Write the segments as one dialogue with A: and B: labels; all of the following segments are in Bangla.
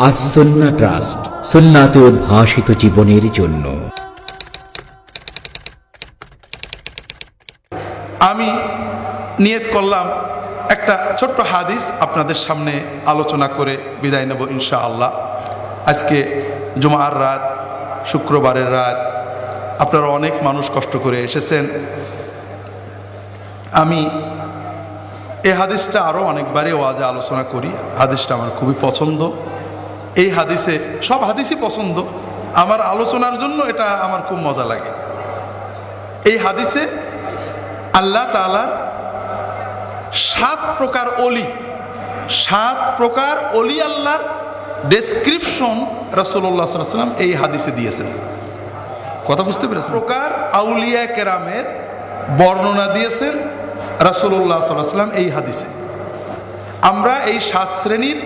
A: আসন্না ট্রাস্ট, সুন্নাতে উদ্ভাসিত জীবনের জন্য।
B: আমি নিয়ত করলাম একটা ছোট্ট হাদিস আপনাদের সামনে আলোচনা করে বিদায় নেব ইনশাআল্লাহ। আজকে জুমার রাত, শুক্রবারের রাত, আপনারা অনেক মানুষ কষ্ট করে এসেছেন। আমি এই হাদিসটা আরও অনেকবারই ওয়াজে আলোচনা করি। হাদিসটা আমার খুবই পছন্দ। এই হাদিসে সব হাদিসই পছন্দ, আমার আলোচনার জন্য এটা আমার খুব মজা লাগে। এই হাদিসে আল্লাহ তাআলার 7 প্রকার অলি, 7 প্রকার অলি আল্লাহর ডেসক্রিপশন রাসূলুল্লাহ সাল্লাল্লাহু আলাইহি ওয়াসাল্লাম এই হাদিসে দিয়েছেন। কথা বুঝতে পেরেছেন? প্রকার আউলিয়া কেরামের বর্ণনা দিয়েছেন রাসূলুল্লাহ সাল্লাল্লাহু আলাইহি ওয়াসাল্লাম এই হাদিসে। আমরা এই 7 শ্রেণীর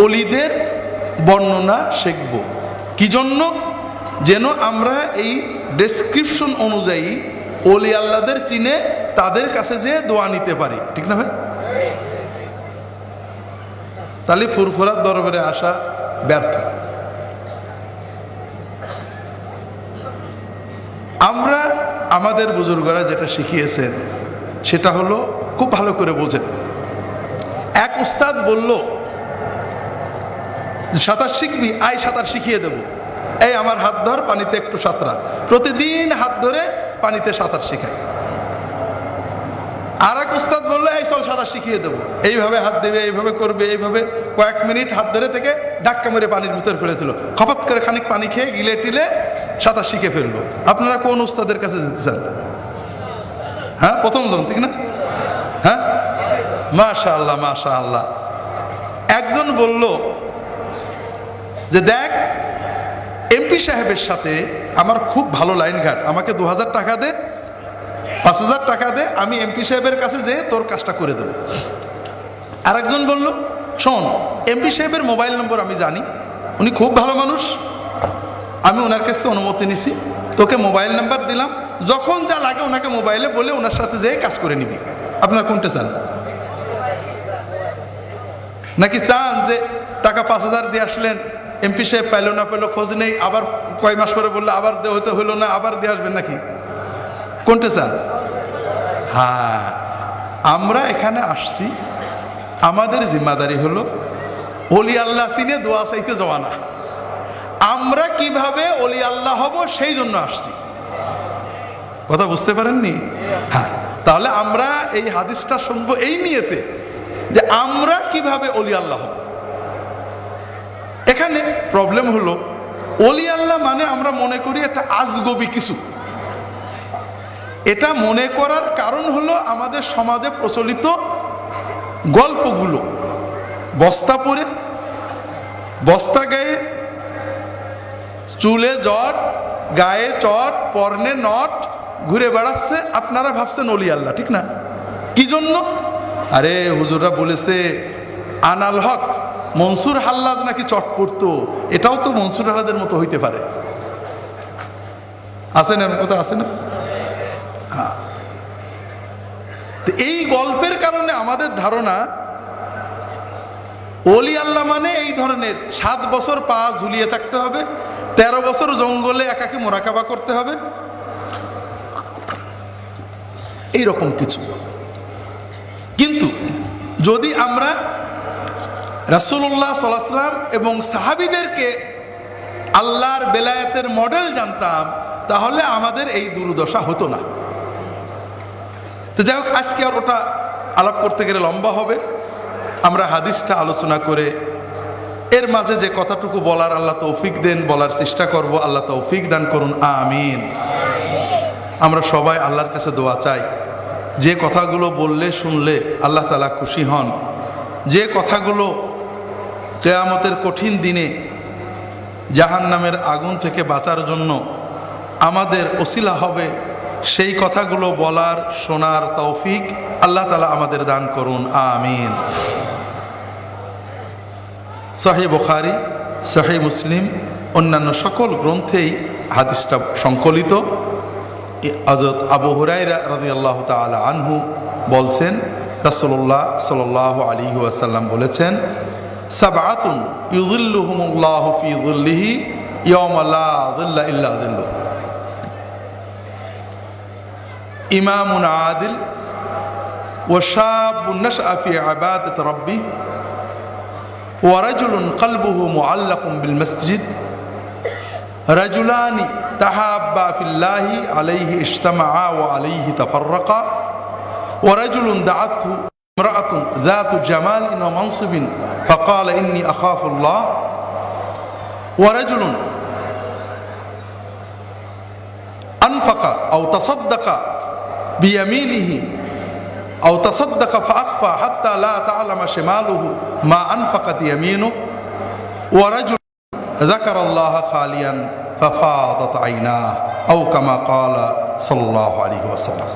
B: অলিদের বর্ণনা শিখব। কি জন্য? যেন আমরা এই ডেসক্রিপশন অনুযায়ী অলি আল্লাহদের চিনে তাদের কাছে যে দোয়া নিতে পারি। ঠিক না ভাই? তাহলে ফুরফুরার দরবারে আসা ব্যর্থ। আমরা আমাদের বুজুর্গরা যেটা শিখিয়েছেন সেটা হলো, খুব ভালো করে বোঝেন। এক উস্তাদ বলল, সাঁতার শিখবি, আয় সাঁতার শিখিয়ে দেব। এই আমার হাত ধর, পানিতে একটু সাঁতরা। প্রতিদিন হাত ধরে পানিতে সাঁতার শেখায়। আর এক উস্তাদ বললো, এই চল সাঁতার শিখিয়ে দেবো। এইভাবে হাত দেবে, এইভাবে করবে, এইভাবে কয়েক মিনিট হাত ধরে থেকে ধাক্কা মেরে পানির ভিতর ফেলেছিল। খপাত করে খানিক পানি খেয়ে গিলে টিলে সাঁতার শিখে ফেললো। আপনারা কোন উস্তাদের কাছে যেতে চান? হ্যাঁ, প্রথম জন, ঠিক না? হ্যাঁ, মাশাআল্লাহ মাশাআল্লাহ। একজন বলল যে, দেখ, এমপি সাহেবের সাথে আমার খুব ভালো লাইন ঘাট, আমাকে 2000 টাকা দে, 5000 টাকা দে, আমি এমপি সাহেবের কাছে যেয়ে তোর কাজটা করে দেব। আরেকজন বলল, শোন, এমপি সাহেবের মোবাইল নম্বর আমি জানি, উনি খুব ভালো মানুষ, আমি ওনার কাছে অনুমতি নিছি, তোকে মোবাইল নাম্বার দিলাম, যখন যা লাগে ওনাকে মোবাইলে বলে ওনার সাথে যেয়ে কাজ করে নিবি। আপনার কোনটা চান? নাকি চান যে টাকা 5000 দিয়ে আসলেন, এমপি সাহেব পাইলো না পেলো খোঁজ নেই, আবার কয় মাস পরে বললো আবার হয়তো হইলো না, আবার দিয়ে আসবেন? নাকি কোনটা চান? হ্যাঁ, আমরা এখানে আসছি, আমাদের জিম্মাদারি হলো অলি আল্লাহ চিনে দোয়া চাইতে যাওয়া না, আমরা কিভাবে অলি আল্লাহ হব সেই জন্য আসছি। কথা বুঝতে পারেননি? হ্যাঁ, তাহলে আমরা এই হাদিসটা শুনবো এই নিয়েতে যে আমরা কিভাবে অলি আল্লাহ হব। এখানে প্রবলেম হলো, অলি আল্লাহ মানে আমরা মনে করি একটা আজগবি কিছু। এটা মনে করার কারণ হলো আমাদের সমাজে প্রচলিত গল্পগুলো। বস্তা পরে, বস্তা গায়ে, চুলে জট, গায়ে চট, পরনে নট, ঘুরে বেড়াচ্ছে, আপনারা ভাবছেন অলি আল্লাহ। ঠিক না? কি জন্য? আরে হুজুররা বলেছে আনাল হক, মনসুর হাল্লাদ নাকি চট পড়তো, এটাও তো মনসুর হাল্লাদের মতো হইতে পারে। আছে না? কথা আছে না? হ্যাঁ, এই গল্পের কারণে আমাদের ধারণা অলি আল্লাহ মানে এই ধরনের 7 বছর পা ঝুলিয়ে থাকতে হবে, 13 বছর জঙ্গলে একাকে মোরাকাবা করতে হবে, এইরকম কিছু। কিন্তু যদি আমরা রাসূলুল্লাহ সাল্লাল্লাহু আলাইহি ওয়াসাল্লাম এবং সাহাবীদেরকে আল্লাহর বেলায়েতের মডেল জানতাম, তাহলে আমাদের এই দুর্দশা হতো না। তো যাই হোক, আজকে আর ওটা আলাপ করতে গেলে লম্বা হবে। আমরা হাদিসটা আলোচনা করে এর মাঝে যে কথাটুকু বলার আল্লাহ তৌফিক দেন, বলার চেষ্টা করব। আল্লাহ তৌফিক দান করুন, আমিন। আমরা সবাই আল্লাহর কাছে দোয়া চাই, যে কথাগুলো বললে শুনলে আল্লাহ তাআলা খুশি হন, যে কথাগুলো কিয়ামতের কঠিন দিনে জাহান্নামের আগুন থেকে বাঁচার জন্য আমাদের ওসিলা হবে, সেই কথাগুলো বলার, শোনার তৌফিক আল্লাহ তাআলা আমাদের দান করুন, আমিন। সহিহ বুখারী, সহিহ মুসলিম, অন্যান্য সকল গ্রন্থেই হাদিসটা সংকলিত। হযরত আবু হুরায়রা রাদিয়াল্লাহু তাআলা আনহু বলছেন, রাসূলুল্লাহ সাল্লাল্লাহু আলাইহি ওয়াসাল্লাম বলেছেন, সাবআতুন ইউযিল্লুহুমুল্লাহু ফি যিল্লিহি ইয়াওমা লা যিল্লা ইল্লা যিল্লুহু। ইমামুন আদিল ওয়া শাবুন নাশআ ফি ইবাদাতি রাব্বিহি ওয়া রাজুলুন কলবুহু মুআল্লাকুন বিল মসজিদ রাজুলানি তাহাব্বা ফিল্লাহি আলাইহি ইজতামাআ ওয়া আলাইহি তাফাররাকা ওয়া রাজুলুন দাআতহু ইমরাআতুন যাতু জামালিন ওয়া মানসিবিন ফাকালা ইন্নী আখাফুল্লাহ ওয়া রাজুলুন আনফাকা আও তাসাদ্দাকা বিয়ামিনিহি আও তাসাদ্দাকা ফাআখফা হাত্তা লা তা'লামা শিমালুহু মা আনফাকাত ইয়ামিনুহু ওয়া রাজুলুন যাকারাল্লাহা খালিয়ান ফাফাদাত আইনাহু আও কামা ক্বালা সাল্লাল্লাহু আলাইহি ওয়াসাল্লাম।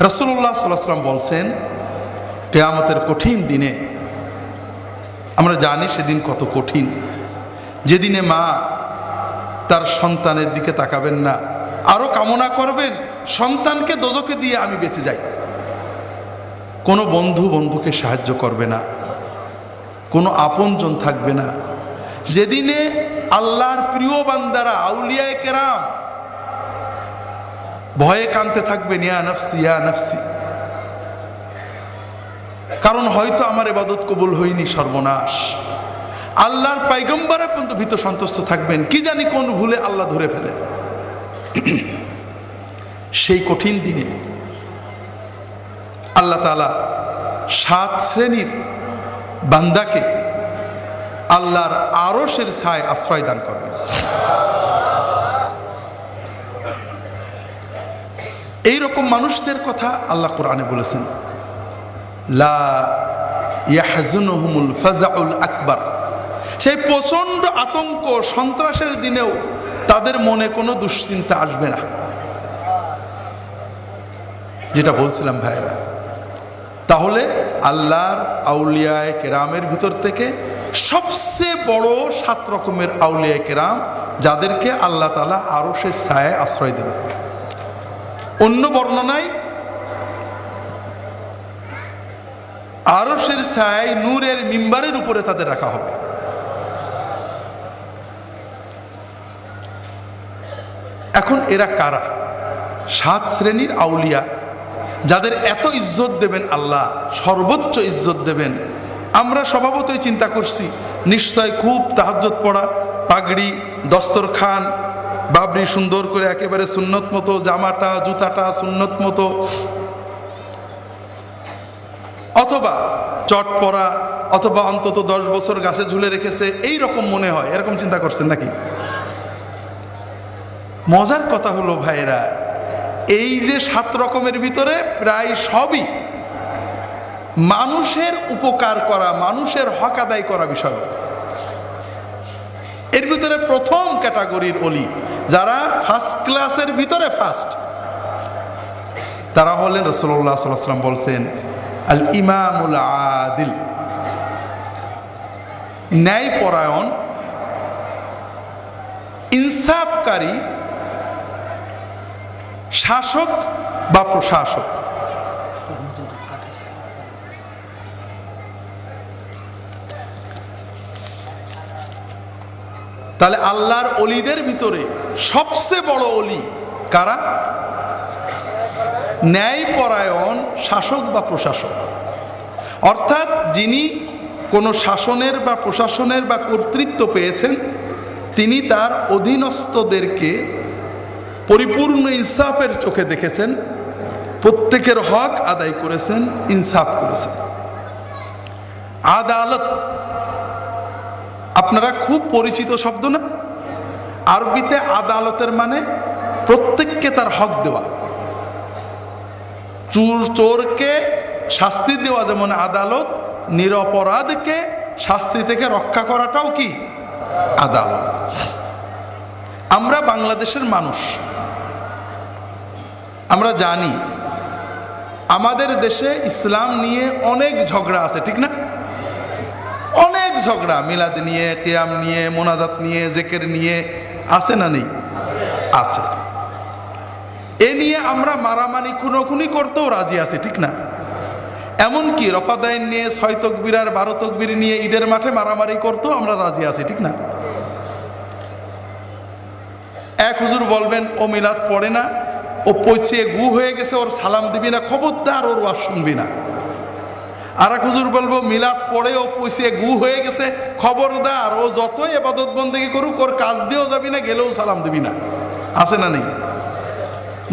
B: রাসূলুল্লাহ সাল্লাল্লাহু আলাইহি ওয়াসাল্লাম বলছেন, কিয়ামতের কঠিন দিনে, আমরা জানি সেদিন কত কঠিন, যেদিনে মা তার সন্তানের দিকে তাকাবেন না, আরো কামনা করবেন সন্তানকে দোজখে দিয়ে আমি বেঁচে যাই। কোনো বন্ধু বন্ধুকে সাহায্য করবে না, কোনো আপনজন থাকবে না। যেদিনে আল্লাহর প্রিয় বান্দারা আউলিয়ায়ে কেরাম ভয়ে কাঁদতে থাকবেন, ইয়া নফসি ইয়া নফসি, কারণ হয়তো আমার ইবাদত কবুল হয়নি, সর্বনাশ। আল্লাহর পয়গম্বররা পর্যন্ত ভীত সন্তুষ্ট থাকবেন, কি জানি কোন ভুলে আল্লাহ ধরে ফেলে। সেই কঠিন দিনে আল্লাহ তাআলা 7 শ্রেণীর বান্দাকে আল্লাহর আরশের ছায় আশ্রয় দান করবেন। এইরকম মানুষদের কথা আল্লাহ কোরআনে বলেছেন, লা ইয়াহজুনুহুমুল ফাজাউল আকবার, সেই প্রচন্ড আতঙ্ক সন্ত্রাসের দিনেও তাদের মনে কোনো দুশ্চিন্তা আসবে না। যেটা বলছিলাম ভাইরা, তাহলে আল্লাহর আউলিয়ায়ে কেরামের ভিতর থেকে সবচেয়ে বড় 7 রকমের আউলিয়ায়ে কেরাম, যাদেরকে আল্লাহ তাআলা আরশের ছায়ায় আশ্রয় দেবে। অন্য বর্ণনায় আরশের ছায়ায় নূরের মিম্বারের উপরে তাদের রাখা হবে। এখন এরা কারা? 7 শ্রেণীর আউলিয়া, যাদের এত ইজ্জত দেবেন আল্লাহ, সর্বোচ্চ ইজ্জত দেবেন। আমরা স্বভাবতই চিন্তা করছি নিশ্চয় খুব তাহাজ্জুদ পড়া, পাগড়ি, দস্তরখান, বাবরি সুন্দর করে একেবারে সুন্নত মতো, জামাটা জুতাটা সুন্নত মতো, অথবা চট পরা, অথবা অন্তত 10 বছর গাছে ঝুলে রেখেছে, এই রকম মনে হয়। এরকম চিন্তা করছেন নাকি? মজার কথা হলো ভাইরা, এই যে 7 রকমের ভিতরে প্রায় সবই মানুষের উপকার করা, মানুষের হক আদায় করা বিষয়। এর ভিতরে প্রথম ক্যাটাগরির ওলি, যারা ফার্স্ট ক্লাসের ভিতরে ফার্স্ট, তারা হলেন রাসূলুল্লাহ সাল্লাল্লাহু আলাইহি ওয়াসাল্লাম বলছেন, আল ইমামুল আদিল, ন্যায়পরায়ণ, ইনসাফকারী শাসক বা প্রশাসক। তাহলে আল্লাহর অলিদের ভিতরে সবচেয়ে বড় অলি কারা? ন্যায়পরায়ণ শাসক বা প্রশাসক। অর্থাৎ যিনি কোনো শাসনের বা প্রশাসনের বা কর্তৃত্ব পেয়েছেন, তিনি তার অধীনস্থদেরকে পরিপূর্ণ ইনসাফের চোখে দেখেছেন, প্রত্যেকের হক আদায় করেছেন, ইনসাফ করেছেন। আদালত আপনারা খুব পরিচিত শব্দ না? আরবিতে আদালতের মানে প্রত্যেককে তার হক দেওয়া। চোরকে শাস্তি দেওয়া যেমন আদালত, নিরপরাধকে শাস্তি থেকে রক্ষা করাটাও কি আদালত। আমরা বাংলাদেশের মানুষ, আমরা জানি আমাদের দেশে ইসলাম নিয়ে অনেক ঝগড়া আছে, ঠিক না? অনেক ঝগড়া, মিলাদ নিয়ে, কিয়াম নিয়ে, মোনাজাত নিয়ে, জিকির নিয়ে, আছে না নেই? আছে। এ নিয়ে আমরা মারামারি খুনোখুনি করতেও রাজি আছি, ঠিক না? এমনকি রফাদাইন নিয়ে 6 তকবীর আর 12 তকবীর নিয়ে ঈদের মাঠে মারামারি করতো, আমরা রাজি আছি, ঠিক না? এক হুজুর বলবেন ও মিলাদ পড়ে না, ও পচিয়ে গু হয়ে গেছে, ওর সালাম দিবি না, খবরদার ওর ওয়াজ শুনবি না। আর এক হুজুর বলবো মিলাদ পড়ে ও পচিয়ে গু হয়ে গেছে, খবরদার ও যতই ইবাদত বন্দেগী করুক ওর কাজ দিয়েও যাবি না, গেলেও সালাম দিবি না। আছে না নেই?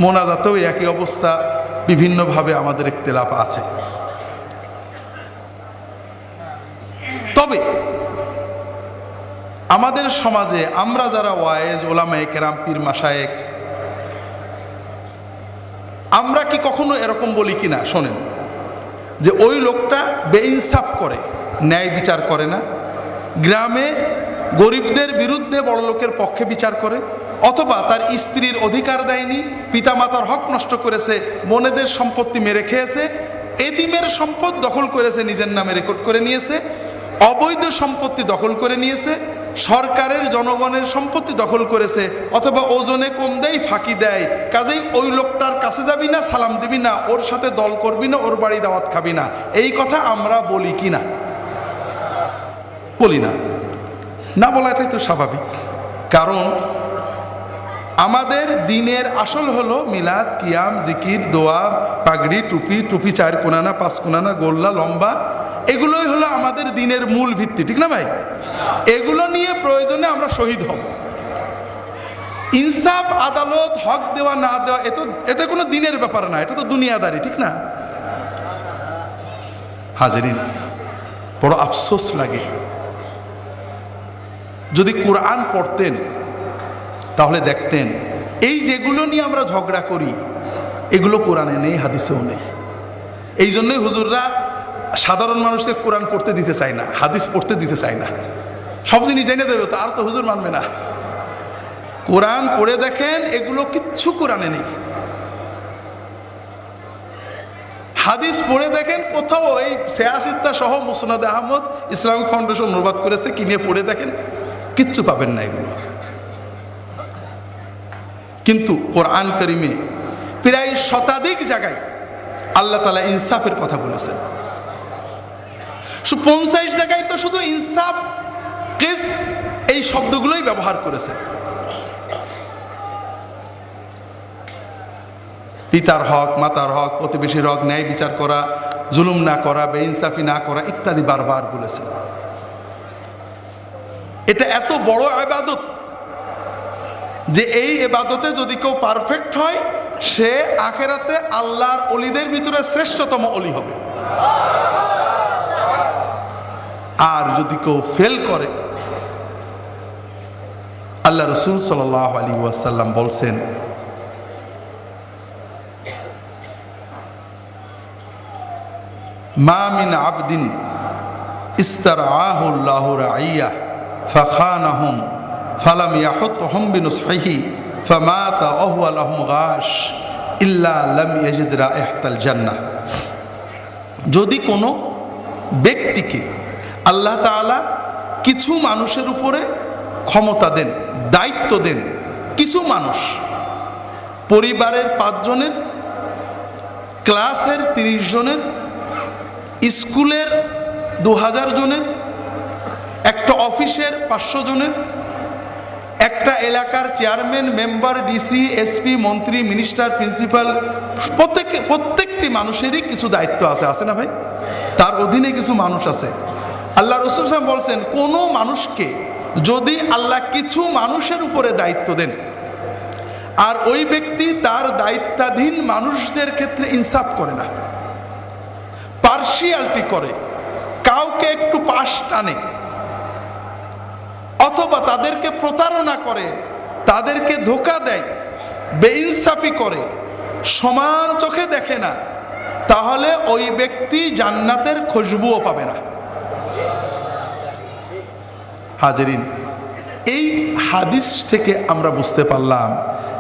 B: মোনাজাতেও একই অবস্থা, বিভিন্নভাবে আমাদের ইখতিলাফ আছে। তবে আমাদের সমাজে আমরা যারা ওয়ায়েজ, ওলামায়ে কেরাম, পীর মাশায়েখ, আমরা কি কখনো এরকম বলি কিনা শোনেন, যে ওই লোকটা বেইনসাফ করে, ন্যায় বিচার করে না, গ্রামে গরিবদের বিরুদ্ধে বড় লোকের পক্ষে বিচার করে, অথবা তার স্ত্রীর অধিকার দেয়নি, পিতামাতার হক নষ্ট করেছে, বোনেদের সম্পত্তি মেরে খেয়েছে, এতিমের সম্পদ দখল করেছে, নিজের নামে রেকর্ড করে নিয়েছে, অবৈধ সম্পত্তি দখল করে নিয়েছে, সরকারের জনগণের সম্পত্তি দখল করেছে, অথবা ওজনে কম দেয়, ফাঁকি দেয়, কাজেই ওই লোকটার কাছে যাবি না, সালাম দিবি না, ওর সাথে দল করবি না, ওর বাড়ি দাওয়াত খাবি না। এই কথা আমরা বলি কি না? বলি না? না বলা এটাই তো স্বাভাবিক। কারণ আমাদের দিনের আসল হলো মিলাদ, কিয়াম, জিকির, দোয়া, পাগড়ি, টুপি, টুপি 4 কোনা, 5 কোনা, গোল্লা, লম্বা, এগুলোই হলো আমাদের দিনের মূল ভিত্তি, ঠিক না ভাই? এগুলো নিয়ে প্রয়োজনে আমরা শহীদ হব। ইনসাফ, আদালত, হক দেওয়া না দেওয়া এটা কোনো দিনের ব্যাপার না, এটা তো দুনিয়াদারি, ঠিক না? হাজেরিন, বড় আফসোস লাগে, যদি কোরআন পড়তেন তাহলে দেখতেন এই যেগুলো নিয়ে আমরা ঝগড়া করি এগুলো কোরআনে নেই, হাদিসেও নেই। এই জন্যই হুজুররা সাধারণ মানুষকে কোরআন পড়তে দিতে চায় না, হাদিস পড়তে দিতে চায় না। সব জিনিস জেনে দেবে, তার তো হুজুর মানবে না। কোরআন পড়ে দেখেন, এগুলো কিচ্ছু কোরআনে নেই। হাদিস পড়ে দেখেন, কোথাও এই সিয়াসিত্তা সহ মুসনাদে আহমদ ইসলামিক ফাউন্ডেশন অনুবাদ করেছে, কিনে পড়ে দেখেন, কিচ্ছু পাবেন না এগুলো। কিন্তু কোরআন কারিমে প্রায় শতাধিক জায়গায় আল্লাহ তাআলা ইনসাফের কথা বলেছেন। 50 জায়গায় তো শুধু ইনসাফ, কিসত এই শব্দগুলোই ব্যবহার করেছেন। পিতার হক, মাতার হক, প্রতিবেশীর হক, ন্যায় বিচার করা, জুলুম না করা, বেইনসাফি না করা ইত্যাদি বারবার বলেছেন। এটা এত বড় ইবাদত যে এই ইবাদতে যদি কেউ পারফেক্ট হয়, সে আখিরাতে আল্লাহর ওলিদের ভিতরে শ্রেষ্ঠতম ওলি হবে। আর যদি কেউ ফেল করে, আল্লাহ রাসূল সাল্লাল্লাহু আলাইহি ওয়াসাল্লাম বলছেন, মা মিন আবদিন ইস্তারআহু আল্লাহু রাইয়া ফাখানাহুম ফালাম ইয়াহুতহুম বিনুসহিহি ফামাতা ওয়া হুয়া লাহুম গাশ ইল্লা লাম ইয়াজিদ রাইহাতাল জান্নাহ। যদি কোনো ব্যক্তিকে আল্লাহ তাআলা কিছু মানুষের উপরে ক্ষমতা দেন, দায়িত্ব দেন, কিছু মানুষ পরিবারের 5 জনের, ক্লাসের 30 জনের, স্কুলের 2000 জনের, একটা অফিসের 500 জনের, একটা এলাকার চেয়ারম্যান, মেম্বার, ডিসি, এসপি, মন্ত্রী, মিনিস্টার, প্রিন্সিপাল, প্রত্যেকটি মানুষেরই কিছু দায়িত্ব আছে, আছে না ভাই? তার অধীনে কিছু মানুষ আছে। আল্লাহ রাসূল সাল্লাল্লাহু আলাইহি ওয়াসাল্লাম বলছেন, কোনো মানুষকে যদি আল্লাহ কিছু মানুষের উপরে দায়িত্ব দেন আর ওই ব্যক্তি তার দায়িত্বাধীন মানুষদের ক্ষেত্রে ইনসাফ করে না, পার্সিয়ালিটি করে, কাউকে একটু পাশ টানে, অথবা তাদেরকে প্রতারণা করে, তাদেরকে ধোঁকা দেয়, বেইনসাফি করে, সমান চোখে দেখে না, তাহলে ওই ব্যক্তি জান্নাতের খুশবুও পাবে না। হাজেরিন, এই হাদিস থেকে আমরা বুঝতে পারলাম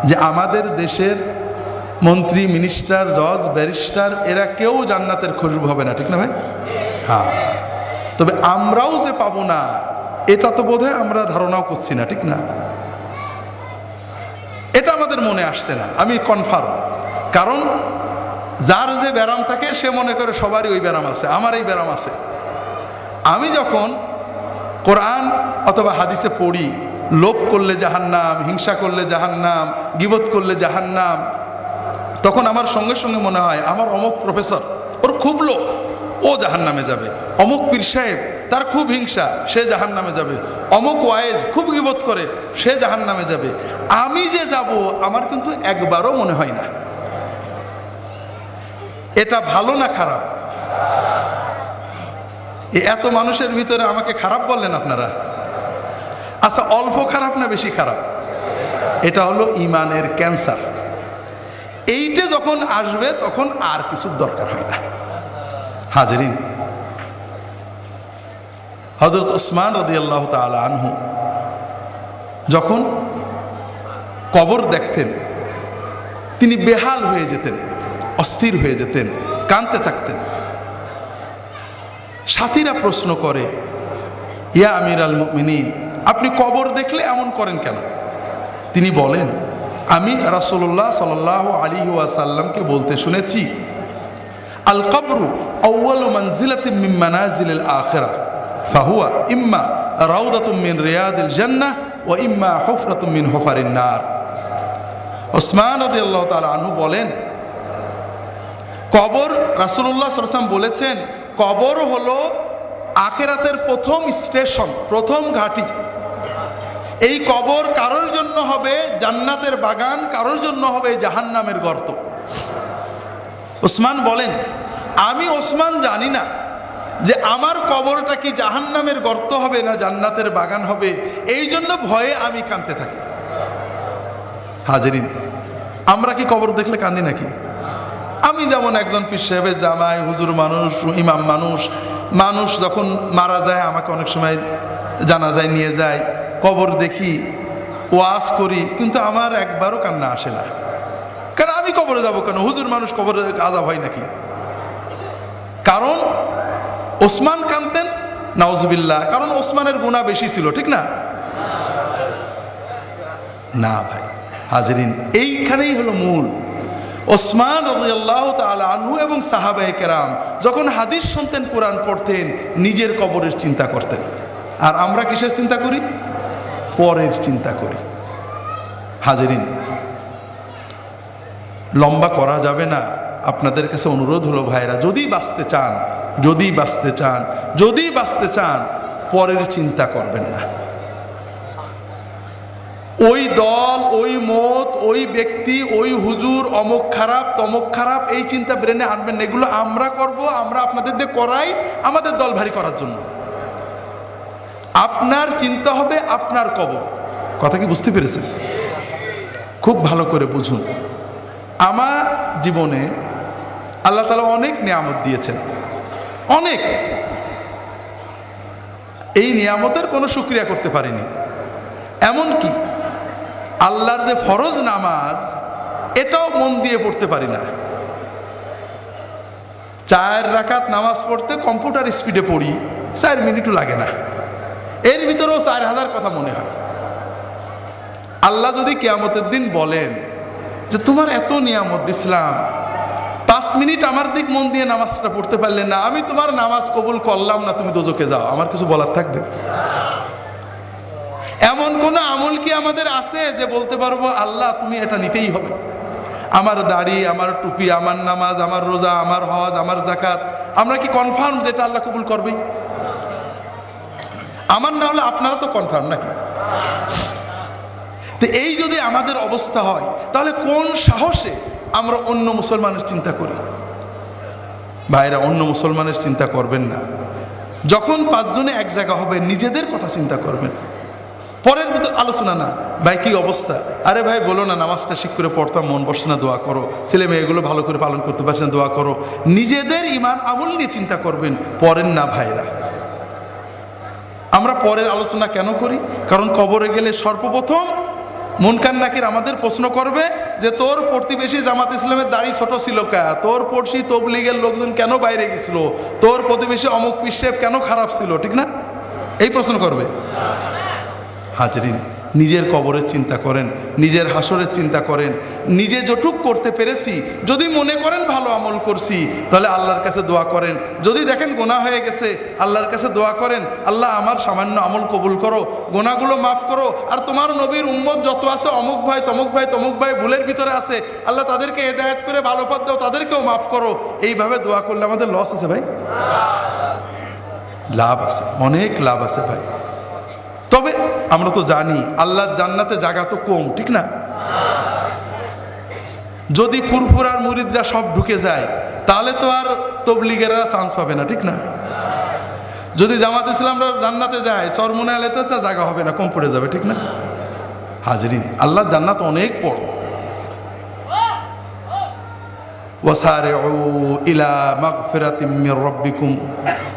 B: যে আমাদের দেশের মন্ত্রী, মিনিস্টার, জজ, ব্যারিস্টার এরা কেউ জান্নাতের খুশবু হবে না, ঠিক না ভাই? হ্যাঁ, তবে আমরাও যে পাবো না এটা তো বোধহয় আমরা ধারণাও করছি না, ঠিক না? এটা আমাদের মনে আসছে না, আমি কনফার্ম। কারণ যার যে ব্যারাম থাকে সে মনে করে সবারই ওই ব্যারাম আছে, আমার এই ব্যারাম আছে। আমি যখন কোরআন অথবা হাদিসে পড়ি লোভ করলে জাহান্নাম, হিংসা করলে জাহান্নাম, গীবত করলে জাহান্নাম, তখন আমার সঙ্গে সঙ্গে মনে হয় আমার অমুক প্রফেসর, ওর খুব লোভ, ও জাহান্নামে যাবে। অমুক পীর সাহেব, তার খুব হিংসা, সে জাহান্নামে যাবে। অমুক ওয়াইজ খুব গীবত করে, সে জাহান্নামে যাবে। আমি যে যাব আমার কিন্তু একবারও মনে হয় না। এটা ভালো না খারাপ? এত মানুষের ভিতরে আমাকে খারাপ বললেন আপনারা? আচ্ছা, অল্প খারাপ না বেশি খারাপ? এটা হলো ইমানের ক্যান্সার। এইটা যখন আসবে তখন আর কিছুর দরকার হয় না। হাজরিন, হযরত ওসমান রাদিয়াল্লাহু তাআলা আনহু যখন কবর দেখতেন তিনি বেহাল হয়ে যেতেন, অস্থির হয়ে যেতেন, কাঁদতে থাকতেন। সাথীরা প্রশ্ন করে, ইয়া আমিরাল মুমিনিন, আপনি কবর দেখলে এমন করেন কেন? তিনি বলেন, আমি রাসূলুল্লাহ সাল্লাল্লাহু আলাইহি ওয়াসাল্লামকে বলতে শুনেছি, আল কবরু আউয়ালু মানজিলাতিন মিন মানাজিলিল আখিরাহ ফাহুয়া ইম্মা রাউদাতুম মিন রিয়াদিল জান্নাহ ওয়া ইম্মা হুফরাতুম মিন হুফারিন নার। ওসমান রাদিয়াল্লাহু তাআলা আনহু বলেন, কবর, রাসূলুল্লাহ সাল্লাল্লাহু আলাইহি ওয়াসাল্লাম বলেছেন, কবর হলো আখিরাতের প্রথম স্টেশন, প্রথম ঘাঁটি। এই কবর কারোর জন্য হবে জান্নাতের বাগান, কারোর জন্য হবে জাহান্নামের গর্ত। ওসমান বলেন, আমি ওসমান জানি না যে আমার কবরটা কি জাহান্নামের গর্ত হবে না জান্নাতের বাগান হবে, এই জন্য ভয়ে আমি কাঁদতে থাকি। হাজরিন, আমরা কি কবর দেখলে কাঁদি নাকি? আমি যেমন একজন পীর সাহেবের জামাই, হুজুর মানুষ, ইমাম মানুষ, মানুষ যখন মারা যায় আমাকে অনেক সময় জানাজায় নিয়ে যায়, কবর দেখি, ওয়াজ করি, কিন্তু আমার একবারও কান্না আসে না। কারণ আমি কবরে যাব কেন? হুজুর মানুষ, কবরে আযাব হয় নাকি? কারণ ওসমান কাঁদতেন, নাউজুবিল্লাহ, কারণ ওসমানের গুনাহ বেশি ছিল, ঠিক না? না ভাই, হাজরিন, এইখানেই হলো মূল। ওসমান রাদিয়াল্লাহু তাআলা আনহু এবং সাহাবায়ে কেরাম যখন হাদিস শুনতেন, কোরআন পড়তেন, নিজের কবরের চিন্তা করতেন। আর আমরা কিসের চিন্তা করি? পরের চিন্তা করি। হাজরিন, লম্বা করা যাবে না, আপনাদের কাছে অনুরোধ হলো ভাইরা, যদি বাঁচতে চান, যদি বাঁচতে চান, যদি বাঁচতে চান, পরের চিন্তা করবেন না। ওই দল, ওই মত, ওই ব্যক্তি, ওই হুজুর অমুক খারাপ, তমুক খারাপ, এই চিন্তা ব্রেনে আনবেন না। এগুলো আমরা করব, আমরা আপনাদের দিয়ে করাই আমাদের দল ভারী করার জন্য। আপনার চিন্তা হবে আপনার কবর। কথা কি বুঝতে পেরেছেন? খুব ভালো করে বুঝুন। আমার জীবনে আল্লাহ তাআলা অনেক নিয়ামত দিয়েছেন, অনেক। এই নিয়ামতের কোনো শুকরিয়া করতে পারিনি। এমনকি আল্লাহর যে ফরজ নামাজ, এটাও মন দিয়ে পড়তে পারি না। 4 রাকাত নামাজ পড়তে কম্পিউটার স্পিডে পড়ি, 4 মিনিটও লাগে না। এর ভিতরেও 4000 কথা মনে হয়। আল্লাহ যদি কিয়ামতের দিন বলেন যে তোমার এত নিয়ামত দিছিলাম, 5 মিনিট আমার দিক মন দিয়ে নামাজটা পড়তে পারলে না, আমি তোমার নামাজ কবুল করলাম না, তুমি দোজখে যাও, আমার কিছু বলার থাকবে? এমন কোন আমল কি আমাদের আছে যে বলতে পারবো আল্লাহ তুমি এটা নিতেই হবে? আমার দাড়ি, আমার টুপি, আমার নামাজ, আমার রোজা, আমার হজ, আমার যাকাত, আমরা কি কনফার্ম যে এটা আল্লাহ কবুল করবে? আমার না হলে আপনারা তো কনফার্ম নাকি? তো এই যদি আমাদের অবস্থা হয়, তাহলে কোন সাহসে আমরা অন্য মুসলমানের চিন্তা করি? ভাইরা, অন্য মুসলমানের চিন্তা করবেন না। যখন 5 জনে এক জায়গা হবে, নিজেদের কথা চিন্তা করবেন, পরের ভিতর আলোচনা না। ভাই কি অবস্থা? আরে ভাই বলো না, নামাজটা ঠিক করে পড়তাম, মন বসে না, দোয়া করো। ছেলে মেয়েগুলো ভালো করে পালন করতে পারছে না, দোয়া করো। নিজেদের ইমান আমল নিয়ে চিন্তা করবেন, পরের না। ভাইরা, আমরা পরের আলোচনা কেন করি? কারণ কবরে গেলে সর্বপ্রথম মুনকার নাকির আমাদের প্রশ্ন করবে যে তোর প্রতিবেশী জামাত ইসলামের দাড়ি ছোট ছিল কে, তোর পড়শি তবলিগের লোকজন কেন বাইরে গেছিল, তোর প্রতিবেশী অমুক পীর সাহেব কেন খারাপ ছিল, ঠিক না? এই প্রশ্ন করবে। হাজরিন, নিজের কবরের চিন্তা করেন, নিজের হাসরের চিন্তা করেন। নিজে যটুক করতে পেরেছি, যদি মনে করেন ভালো আমল করছি, তাহলে আল্লাহর কাছে দোয়া করেন। যদি দেখেন গোনা হয়ে গেছে, আল্লাহর কাছে দোয়া করেন, আল্লাহ আমার সামান্য আমল কবুল করো, গোনাগুলো মাফ করো। আর তোমার নবীর উম্মত যত আছে, অমুক ভাই তমুক ভাই তমুক ভাই ভুলের ভিতরে আছে, আল্লাহ তাদেরকে হেদায়েত করে ভালো পথ দাও, তাদেরকেও মাফ করো। এইভাবে দোয়া করলে আমাদের লস আছে ভাই? লাভ আছে, অনেক লাভ আছে ভাই। তবে আমরা তো জানি আল্লাহর জান্নাতে জায়গা তো কম, ঠিক না? যদি ফুরফুরার মুরিদরা সব ঢুকে যায়, তাহলে তো আর তবলিগেরা চান্স পাবে না, ঠিক না? যদি জামাত ইসলামরা জান্নাতে যায়, চরমুনা এলাকাতে তো জায়গা হবে না, কম পড়ে যাবে, ঠিক না? হাজরিন, আল্লাহর জান্নাত অনেক বড়। ওয়াসারিউ ইলা মাগফিরাতিম মির রাব্বিকুম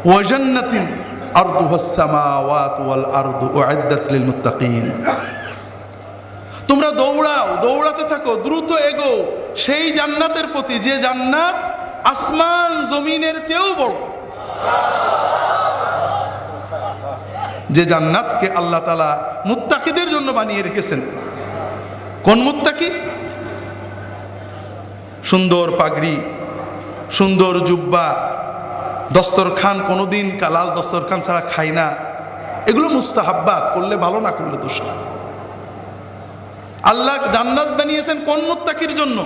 B: ওয়া জান্নাতিন আরদুহাস সামাওয়াতু ওয়াল আরদু উইদ্দাত লিল মুত্তাকিন। তোমরা দৌড়াও, দৌড়াতে থাকো, দ্রুত এগো সেই জান্নাতের প্রতি, যে জান্নাত আসমান জমিনের চেয়েও বড়, যে জান্নাতকে আল্লাহ তাআলা মুত্তাকিদের জন্য বানিয়ে রেখেছেন। কোন মুত্তাকি? সুন্দর পাগড়ি, সুন্দর জুব্বা, দস্তরখান, কোনোদিন লাল দস্তরখান ছাড়া খাই না, এগুলো মুস্তাহাব্বাত, করলে ভালো, না করলে দোষ না। আল্লাহ জান্নাত বানিয়েছেন কোন মুত্তাকির জন্য?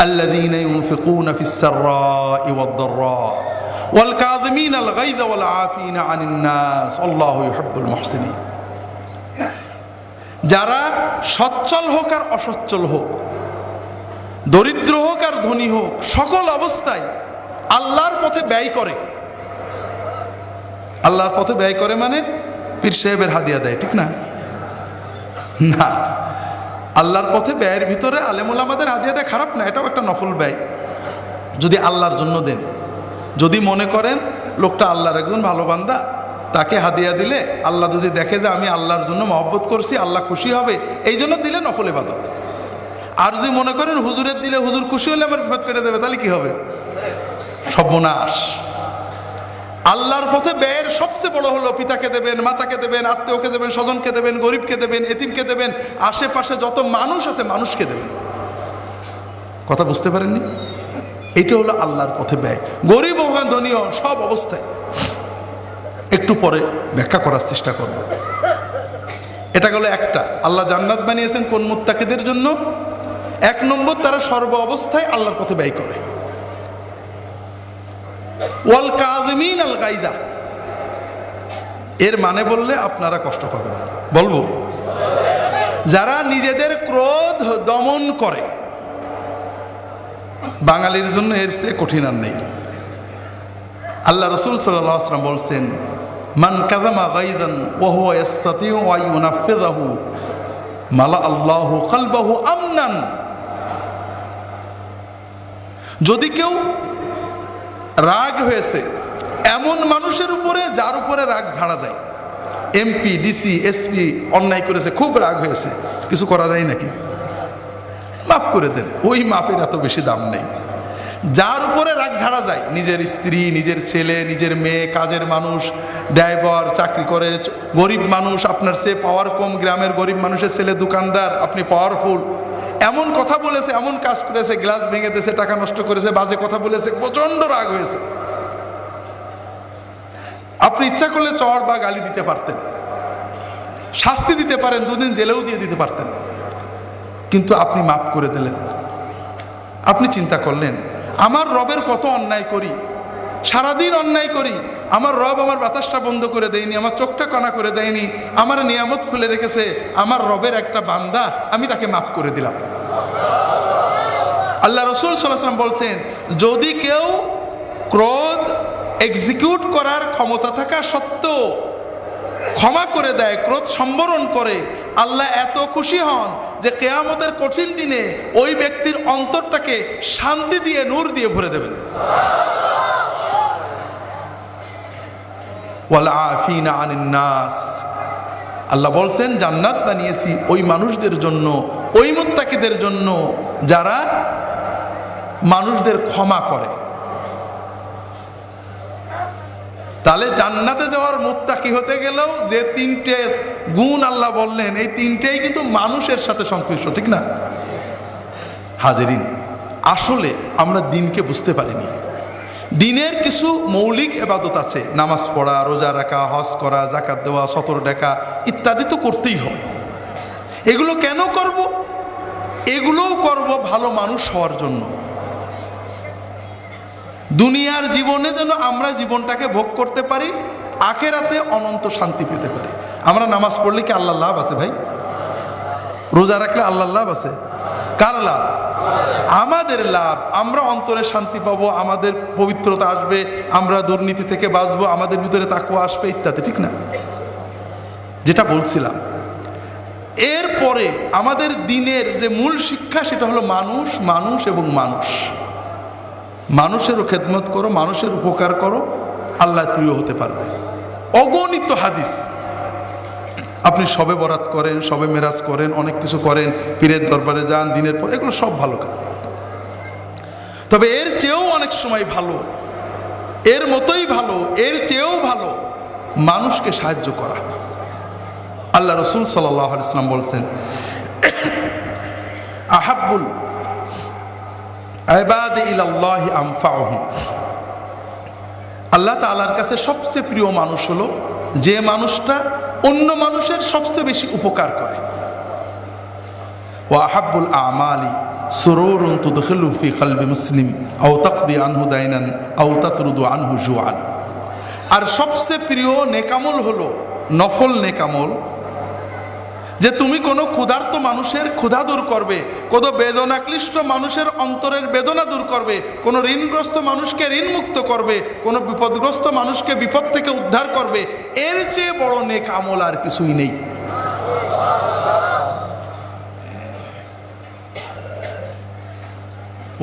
B: আল্লাযীনা ইউনফিকুনা ফিস সাররাই ওয়াদ দাররা ওয়াল কাযিমিনাল গায়যা ওয়াল আফিনা আনিন নাস আল্লাহু ইউহিব্বুল মুহসিনিন। যারা সচ্ছল হোক আর অসচ্ছল হোক, দরিদ্র হোক আর ধনী হোক, সকল অবস্থায় আল্লাহর পথে ব্যয় করে। আল্লাহর পথে ব্যয় করে মানে পীর সাহেবের হাদিয়া দেয়, ঠিক না? না, আল্লাহর পথে ব্যয়ের ভিতরে আলেম ওলামাদের হাদিয়া দেয় খারাপ না, এটাও একটা নফল ব্যয়, যদি আল্লাহর জন্য দেন। যদি মনে করেন লোকটা আল্লাহর একজন ভালো বান্দা, তাকে হাদিয়া দিলে আল্লাহ যদি দেখে যে আমি আল্লাহর জন্য মহব্বত করছি, আল্লাহ খুশি হবে, এই জন্য দিলে নফল ইবাদত। আর যদি মনে করেন হুজুরের দিলে হুজুর খুশি হলে আমার বিপদ করে দেবে, তাহলে কি হবে? সর্বনাশ। আল্লাহর পথে ব্যয়ের সবচেয়ে বড় হলো পিতাকে দেবেন, মাতাকে দেবেন, আত্মীয়কে দেবেন, স্বজনকে দেবেন, গরিবকে দেবেন, এতিমকে দেবেন, আশেপাশে যত মানুষ আছে মানুষকে দেবেন। কথা বুঝতে পারেননি? এটা হলো আল্লাহর পথে ব্যয়। গরিব হোক ধনী হোক, সব অবস্থায়। একটু পরে ব্যাখ্যা করার চেষ্টা করব। এটা গেল একটা। আল্লাহ জান্নাত বানিয়েছেন কোন মুত্তাকিদের জন্য? এক নম্বর, তারা সর্ব অবস্থায় আল্লাহর পথে ব্যয় করে। ওয়াল কাযিমিনাল গায়যা, এর মানে বললে আপনারা কষ্ট পাবেন, বলবো? যারা নিজেদের ক্রোধ দমন করে। বাঙালির জন্য এর চেয়ে কঠিন আর নেই। আল্লাহ রাসূল সাল্লাল্লাহু আলাইহি ওয়াসাল্লাম বলছেন, মান কাযামা গায়যান ওয়া হুয়া ইসতাতিউ আন ইউনাফিযাহু মালা আল্লাহু কলবাহু আমনান। যদি কেউ রাগ হয়েছে এমন মানুষের উপরে যার উপরে রাগ ঝাড়া যায়, এমপি, ডিসি, এসপি অন্যায় করেছে, খুব রাগ হয়েছে, কিছু করা যায় নাকি? মাফ করে দেন, ওই মাফের এত বেশি দাম নেই। যার উপরে রাগ ঝাড়া যায়, নিজের স্ত্রী, নিজের ছেলে, নিজের মেয়ে, কাজের মানুষ, ড্রাইভার, চাকরি করে, গরিব মানুষ, আপনার সে পাওয়ার কম, গ্রামের গরিব মানুষের ছেলে দোকানদার, আপনি পাওয়ারফুল, এমন কথা বলেছে, এমন কাজ করেছে, গ্লাস ভেঙে দিয়েছে, টাকা নষ্ট করেছে, বাজে কথা বলেছে, প্রচন্ড রাগ হয়েছে। আপনি ইচ্ছা করলে চড় বা গালি দিতে পারতেন, শাস্তি দিতে পারেন, 2 দিন জেলেও দিয়ে দিতে পারতেন, কিন্তু আপনি মাফ করে দিলেন। আপনি চিন্তা করলেন, আমার রবের কত অন্যায় করি, সারাদিন অন্যায় করি, আমার রব আমার বাতাসটা বন্ধ করে দেয়নি, আমার চোখটা কানা করে দেয়নি, আমার নিয়ামত খুলে রেখেছে, আমার রবের একটা বান্দা, আমি তাকে মাফ করে দিলাম। আল্লাহ রাসূল সাল্লাল্লাহু আলাইহি ওয়াসাল্লাম বলছেন, যদি কেউ ক্রোধ এক্সিকিউট করার ক্ষমতা থাকা সত্ত্বেও ক্ষমা করে দেয়, ক্রোধ সম্বরণ করে, আল্লাহ এত খুশি হন যে কিয়ামতের কঠিন দিনে ওই ব্যক্তির অন্তরটাকে শান্তি দিয়ে, নূর দিয়ে ভরে দেবেন। ওয়াল আফিনা আনিন নাস, আল্লাহ বলছেন জান্নাত বানিয়েছি ওই মানুষদের জন্য, ওই মুত্তাকিদের জন্য যারা মানুষদের ক্ষমা করে। তাহলে জান্নাতে যাওয়ার মুত্তাকি হতে গেলেও যে তিনটে গুণ আল্লাহ বললেন, এই তিনটেই কিন্তু মানুষের সাথে সংশ্লিষ্ট, ঠিক না? হাজেরিন, আসলে আমরা দিনকে বুঝতে পারিনি। দিনের কিছু মৌলিক ইবাদত আছে, নামাজ পড়া, রোজা রাখা, হজ করা, যাকাত দেওয়া, সতর ডাকা ইত্যাদি তো করতেই হবে। এগুলো কেন করব? এগুলোও করব ভালো মানুষ হওয়ার জন্য। দুনিয়ার জীবনে যেন আমরা জীবনটাকে ভোগ করতে পারি, আখেরাতে অনন্ত শান্তি পেতে পারি। আমরা নামাজ পড়লে কি আল্লাহর লাভ আছে ভাই? রোজা রাখলে আল্লাহর লাভ আছে? কার লাভ? আমাদের লাভ। আমরা অন্তরে শান্তি পাবো, আমাদের পবিত্রতা আসবে, আমরা দুর্নীতি থেকে বাঁচবো, আমাদের ভিতরে তাকওয়া আসবে ইত্যাদি, ঠিক না? যেটা বলছিলাম, এরপরে আমাদের দিনের যে মূল শিক্ষা সেটা হলো মানুষ, মানুষ এবং মানুষ। মানুষেরও খেদমত করো, মানুষের উপকার করো, আল্লাহ প্রিয় হতে পারবে। অগণিত হাদিস, আপনি সবে বরাত করেন, সবে মেরাজ করেন, অনেক কিছু করেন, পীরের দরবারে যান, দিনের পর, এগুলো সব ভালো কাজ। তবে এর চেয়েও অনেক সময় ভালো, এর মতোই ভালো, এর চেয়েও ভালো মানুষকে সাহায্য করা। আল্লাহ রসুল সাল্লাল্লাহু আলাইহি ওয়াসাল্লাম বলছেন, আহাব্বুল ইবাদি ইলাল্লাহি আনফাউহুম। আল্লাহ তাআলার কাছে সবচেয়ে প্রিয় মানুষ হলো যে মানুষটা অন্য মানুষের সবচেয়ে বেশি উপকার করে। ওয়া আহাব্বুল আমালি সুরুরুন তুদখিলু ফি কলবি মুসলিম আও তাকদি আনহু দাইনান আও তাতরুদু আনহু জুআন। আর সবচেয়ে প্রিয় নেকামল হলো নফল নেকামল, যে তুমি কোনো ক্ষুধার্ত মানুষের ক্ষুধা দূর করবে, কোনো বেদনাক্লিষ্ট মানুষের অন্তরের বেদনা দূর করবে, কোনো ঋণগ্রস্ত মানুষকে ঋণ মুক্ত করবে, কোনো বিপদগ্রস্ত মানুষকে বিপদ থেকে উদ্ধার করবে। এর চেয়ে বড় নেক আমল আর কিছুই নেই।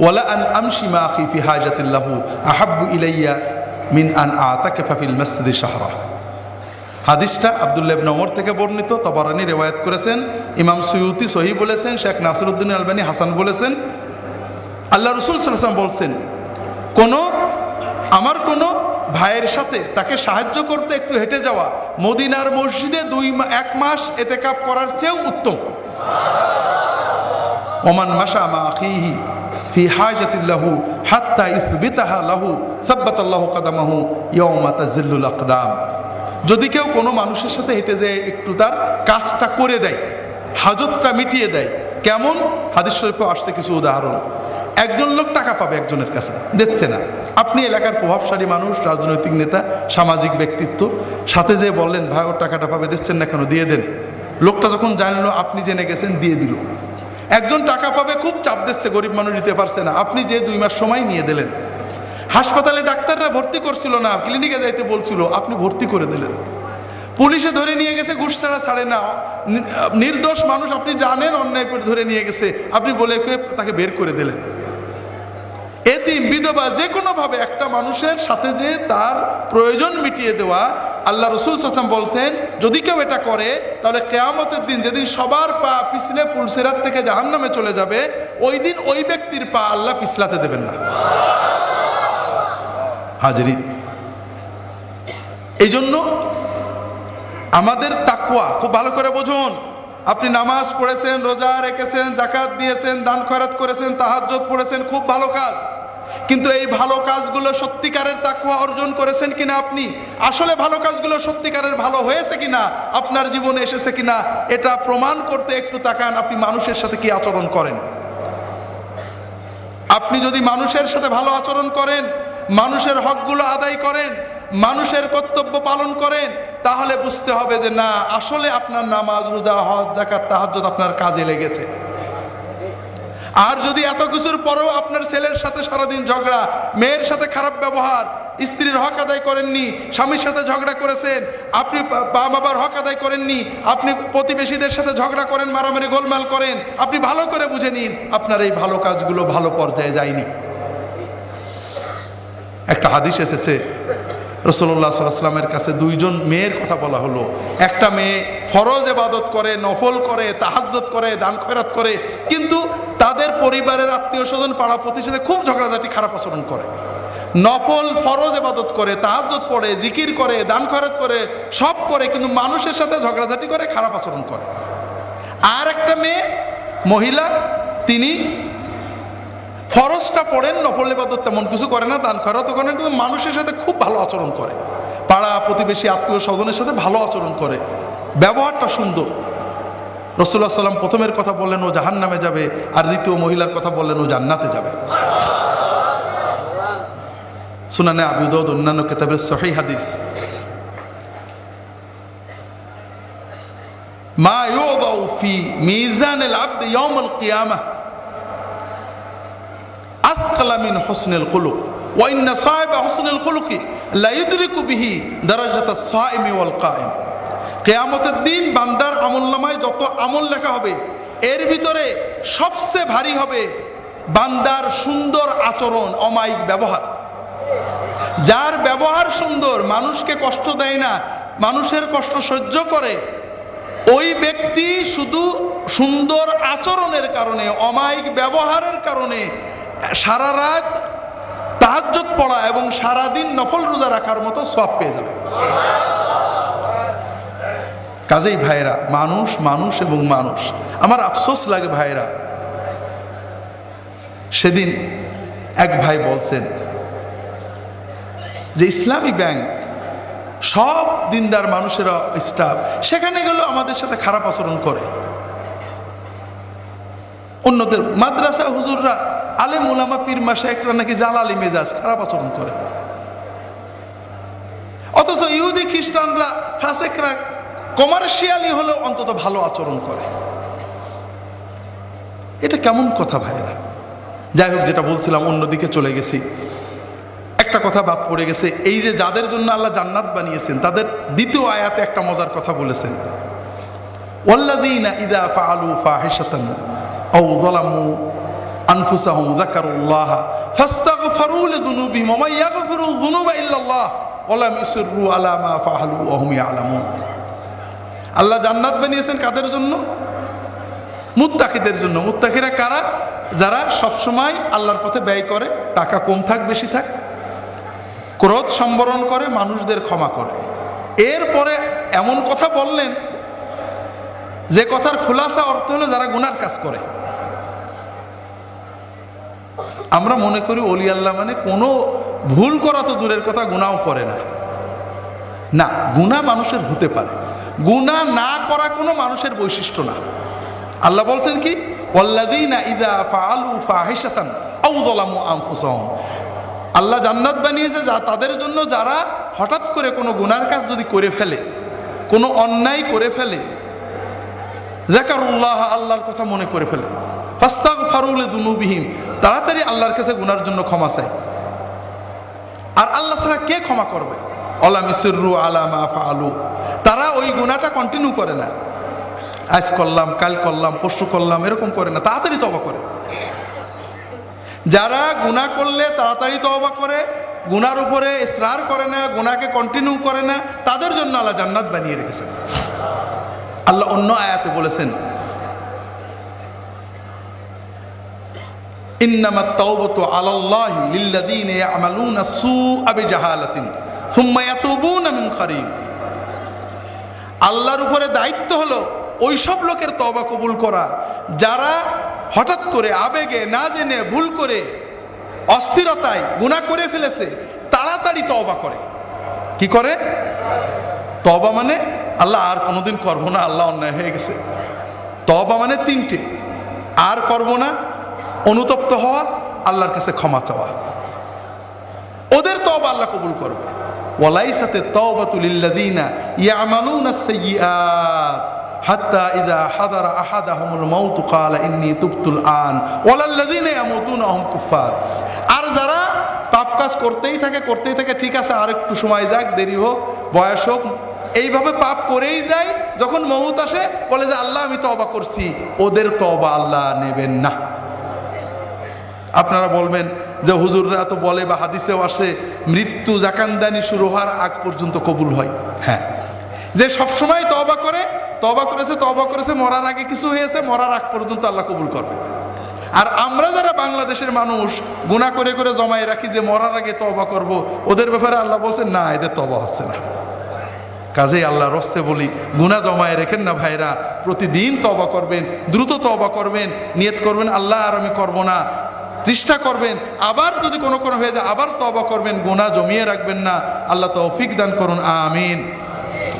B: ওয়ালা আন আমশি মা আখি ফি হাজাতিল্লাহু আহাব্বু ইলাইয়া মিন আন আতাকিফা ফিল মসজিদি শাহরা। হাদিসটা আব্দুল্লাহ ইবনে ওমর থেকে বর্ণিত, তাবারানী রিওয়ায়াত করেছেন, ইমাম সুয়ুতি সহিহ বলেছেন, শেখ নাসিরউদ্দিন আলবানী হাসান বলেছেন। আল্লাহ রাসূল সাল্লাল্লাহু আলাইহি ওয়াসাল্লাম বলছেন, আমার কোনো ভাইয়ের সাথে তাকে সাহায্য করতে একটু হেঁটে যাওয়া মদিনার মসজিদে 1 মাস ইতিকাফ করার চেয়েও উত্তম। ওমান মাশা মা আখিহি ফি হাজাতিল্লাহু হাত্তা ইসবিতাহা লাহু সাব্বাতাল্লাহু কদামাহু ইয়াওমা তাজিল্লুল আকদাম। যদি কেউ কোনো মানুষের সাথে হেঁটে যেয়ে একটু তার কাজটা করে দেয়, হাজতটা মিটিয়ে দেয়, কেমন? হাদিস শরীফে আসছে কিছু উদাহরণ। একজন লোক টাকা পাবে একজনের কাছে, দিচ্ছে না। আপনি এলাকার প্রভাবশালী মানুষ, রাজনৈতিক নেতা, সামাজিক ব্যক্তিত্ব, সাথে যেয়ে বললেন, ভাই ওর টাকাটা পাবে, দিচ্ছেন না কেন, দিয়ে দেন। লোকটা যখন জানলো আপনি জেনে গেছেন, দিয়ে দিল। একজন টাকা পাবে, খুব চাপ দিচ্ছে, গরিব মানুষ দিতে পারছে না, আপনি যে 2 মাস সময় নিয়ে দিলেন। হাসপাতালে ডাক্তাররা ভর্তি করছিল না, ক্লিনিকে যাইতে বলছিল, আপনি ভর্তি করে দিলেন। পুলিশে ধরে নিয়ে গেছে, ঘুষ ছাড়া ছাড়ে না, নির্দোষ মানুষ আপনি জানেন অন্যায় করে ধরে নিয়ে গেছে, আপনি বলে তাকে বের করে দিলেন। এতিম, বিধবা, যে কোনো ভাবে একটা মানুষের সাথে যে তার প্রয়োজন মিটিয়ে দেওয়া। আল্লাহ রাসূল সাল্লাল্লাহু আলাইহি ওয়াসাল্লাম বলছেন, যদি কেউ এটা করে তাহলে কিয়ামতের দিন, যেদিন সবার পা পিছলে পুলসিরাত থেকে জাহান্নামে চলে যাবে, ওই দিন ওই ব্যক্তির পা আল্লাহ পিছলাতে দেবেন না। হাজরিন, এই জন্য আমাদের তাকওয়া খুব ভালো করে বুঝুন। আপনি নামাজ পড়েছেন, রোজা রেখেছেন, যাকাত দিয়েছেন, দান খয়রাত করেছেন, তাহাজ্জুদ পড়েছেন, খুব ভালো কাজ। কিন্তু এই ভালো কাজগুলো সত্যিকারের তাকওয়া অর্জন করেছেন কিনা, আপনি আসলে ভালো কাজগুলো সত্যিকারের ভালো হয়েছে কিনা, আপনার জীবনে এসেছে কিনা, এটা প্রমাণ করতে একটু তাকান আপনি মানুষের সাথে কি আচরণ করেন। আপনি যদি মানুষের সাথে ভালো আচরণ করেন, মানুষের হকগুলো আদায় করেন, মানুষের কর্তব্য পালন করেন, তাহলে বুঝতে হবে যে না, আসলে আপনার নামাজ, রোজা, হজ, যাকাত, তাহাজ্জুদ আপনার কাজে লেগেছে। আর যদি এত কিছুর পরেও আপনার ছেলের সাথে সারাদিন ঝগড়া, মেয়ের সাথে খারাপ ব্যবহার, স্ত্রীর হক আদায় করেননি, স্বামীর সাথে ঝগড়া করেছেন, আপনি মা বাবার হক আদায় করেননি, আপনি প্রতিবেশীদের সাথে ঝগড়া করেন, মারামারি গোলমাল করেন, আপনি ভালো করে বুঝে নিন আপনার এই ভালো কাজগুলো ভালো পর্যায়ে যায়নি। একটা হাদিস এসেছে, রাসূলুল্লাহ সাল্লাল্লাহু আলাইহি ওয়াসাল্লামের কাছে দুইজন মেয়ের কথা বলা হলো। একটা মেয়ে ফরজ ইবাদত করে, নফল করে, তাহাজ্জুদ করে, দান খয়রাত করে, কিন্তু তাদের পরিবারের আত্মীয় স্বজন পাড়া প্রতিবেশীর সাথে খুব ঝগড়াঝাটি, খারাপ আচরণ করে। নফল ফরজ ইবাদত করে, তাহাজ্জুদ পড়ে, জিকির করে, দান খয়রাত করে, সব করে, কিন্তু মানুষের সাথে ঝগড়াঝাটি করে, খারাপ আচরণ করে। আর একটা মেয়ে মহিলা, তিনি ফরজটা পড়েন, নফল ইবাদত তেমন কিছু করে না, দান খয়রাত করে না, কিন্তু মানুষের সাথে খুব ভালো আচরণ করে, পাড়া প্রতিবেশী আত্মীয় স্বজনের সাথে ভালো আচরণ করে, ব্যবহারটা সুন্দর। রাসূলুল্লাহ সাল্লাম প্রথমের কথা বললেন ও জাহান্নামে যাবে, আর দ্বিতীয় মহিলার কথা বললেন ও জান্নাতে যাবে। সুনানে আবু দাউদ অন্যান্য কিতাবের সহিহ হাদিস। মা ইউদাউ ফি মিজানিল আবদ ইয়াউমাল কিয়ামাহ আথকালা মিন হুসনিল খুলুক ওয়া ইন্না সাহিবা হুসনিল খুলুকি লা ইউদরিকু বিহি দারাজাতাস সাইমি ওয়াল কায়েম। কিয়ামতের দিন বান্দার আমলনামায় যত আমল লেখা হবে, এর ভিতরে সবচেয়ে ভারী হবে বান্দার সুন্দর আচরণ, অমায়িক ব্যবহার। যার ব্যবহার সুন্দর, মানুষকে কষ্ট দেয় না, মানুষের কষ্ট সহ্য করে, ওই ব্যক্তি শুধু সুন্দর আচরণের কারণে, অমায়িক ব্যবহারের কারণে সারা রাত তাহাজ্জুদ পড়া এবং সারাদিন নফল রোজা রাখার মতো সওয়াব পেয়ে যাবে। কাজেই ভাইরা, মানুষ মানুষ এবং মানুষ। আমার আফসোস লাগে ভাইরা, সেদিন এক ভাই বলছেন যে ইসলামী ব্যাংক সব দিনদার মানুষেরা স্টাফ, সেখানে গেলেও আমাদের সাথে খারাপ আচরণ করে। অন্যদের মাদ্রাসা হুজুররা, আলেম উলামা, পীর মাশায়েখরা নাকি জালালি মেজাজ, খারাপ আচরণ করে। অথচ ইহুদি খ্রিস্টানরা, ফাসেকরা কমার্শিয়ালি হলেও অন্তত ভালো আচরণ করে। এটা কেমন কথা ভাইরা? যাই হোক, যেটা বলছিলাম, অন্যদিকে চলে গেছি। একটা কথা বাদ পড়ে গেছে, এই যে যাদের জন্য আল্লাহ জান্নাত বানিয়েছেন, তাদের দ্বিতীয় আয়াতে একটা মজার কথা বলেছেন, ওয়াল্লাযীনা ইযা ফাআলু ফাহিশাতান আও যালামু আনফুসাহুম যাকারুল্লাহা ফাস্তাগফিরু লিযুনুবিহিম ওয়া মান ইয়াগফিরু যুনুবা ইল্লাল্লাহ ওয়া লাম ইউসিররু আলা মা ফাআলু ওয়া হুম ইয়ালামুন। আল্লাহ জান্নাত বানিয়েছেন কাদের জন্য? মুত্তাকিদের জন্য। মুত্তাকিরা কারা? যারা সবসময় আল্লাহর পথে ব্যয় করে, টাকা কম থাক বেশি থাক, ক্রোধ সম্বরণ করে, মানুষদের ক্ষমা করে। এরপরে এমন কথা বললেন যে কথার খোলাসা অর্থ হলো যারা গুনার কাজ করে। আমরা মনে করি ওলি আল্লাহ মানে কোনো ভুল করা তো দূরের কথা, গুনাও করে না। না, গুনাহ মানুষের হতে পারে, গুনাহ না করা কোনো মানুষের বৈশিষ্ট্য না। আল্লাহ বলছেন কি, ওয়াল্লাযীনা ইযা ফাআলু ফাহিশাতান আও যালামু আনফুসাহুম। আল্লাহ জান্নাত বানিয়েছে যা তাদের জন্য যারা হঠাৎ করে কোনো গুনার কাজ যদি করে ফেলে, কোনো অন্যায় করে ফেলে, যাকারুল্লাহ, আল্লাহর কথা মনে করে ফেলে, ফাস্তাগফিরু লিযুনুবিহিম, তাড়াতাড়ি আল্লাহর কাছে গুনার জন্য ক্ষমা চায়। আর আল্লাহ ছাড়া কে ক্ষমা করবে? ওয়া লাম ইউসিররু আলা মা ফাআলু, তারা ওই গুনাহটা কন্টিনিউ করে না, আজ করলাম, কাল করলাম, পরশু করলাম, এরকম করে না, তাড়াতাড়ি তওবা করে। যারা গুনাহ করলে তাড়াতাড়ি তওবা করে, গুনার উপরে ইসরার করে না, গুনাহকে কন্টিনিউ করে না, তাদের জন্য আল্লাহ জান্নাত বানিয়ে রেখেছেন। আল্লাহ অন্য আয়াতে বলেছেন, ইন্নামাত তাওবাতু আলাল্লাহি লিল্লাযীনা ইয়ামালুনা সুআ বিজাহালাতিন সুম্মা ইয়াতুবুনা মিন কারীব। আল্লাহর উপরে দায়িত্ব হলো ওই সব লোকের তওবা কবুল করা যারা হঠাৎ করে, আবেগে, না জেনে, ভুল করে, অস্থিরতায় গুনাহ করে ফেলেছে, তাড়াতাড়ি তওবা করে। কি করে? তওবা মানে আল্লাহ আর কোনোদিন করবো না, আল্লাহ অন্যায় হয়ে গেছে। তওবা মানে তিনটে, আর করবো না, অনুতপ্ত হওয়া, আল্লাহর কাছে ক্ষমা চাওয়া। ওদের তওবা আল্লাহ কবুল করবে। ওয়ালাইসাতে তাওবাতু লিল্লাযীনা ইয়ামালুনাস সাইয়্যাত হাত্তা ইযা হাদারা আহাদাহুমুল মাউত ক্বালা ইন্নী তুবতুল আন ওয়ালাল্লাযীনা ইয়ামুতুনা হুম কুফার। আর যারা পাপ কাজ করতেই থাকে, ঠিক আছে আর একটু সময় যাক, দেরি হোক, বয়স হোক, এইভাবে পাপ করেই যায়, যখন মউত আসে বলে যে আল্লাহ আমি তওবা করছি, ওদের তওবা আল্লাহ নেবেন না। আপনারা বলবেন যে হুজুররা তো বলে বা হাদিসেও আসে মৃত্যু জাকানদানি শুরু হওয়ার আগ পর্যন্ত কবুল হয়। হ্যাঁ, যে সবসময় তওবা করেছে, মরার আগে কিছু হয়েছে, মরার আগ পর্যন্ত আল্লাহ কবুল করবে। আর আমরা যারা বাংলাদেশের মানুষ গুনাহ করে করে জমায় রাখি যে মরার আগে তওবা করব, ওদের ব্যাপারে আল্লাহ বলছেন না, এদের তওবা হচ্ছে না। কাজেই আল্লাহর রস্তে বলি, গুনাহ জমায় রেখেন না ভাইরা, প্রতিদিন তওবা করবেন, দ্রুত তওবা করবেন, নিয়ত করবেন আল্লাহ আর আমি করব না, চেষ্টা করবেন, আবার যদি কোনো হয়ে যায় আবার তওবা করবেন, গুনাহ জমিয়ে রাখবেন না। আল্লাহ তৌফিক দান করুন, আমিন।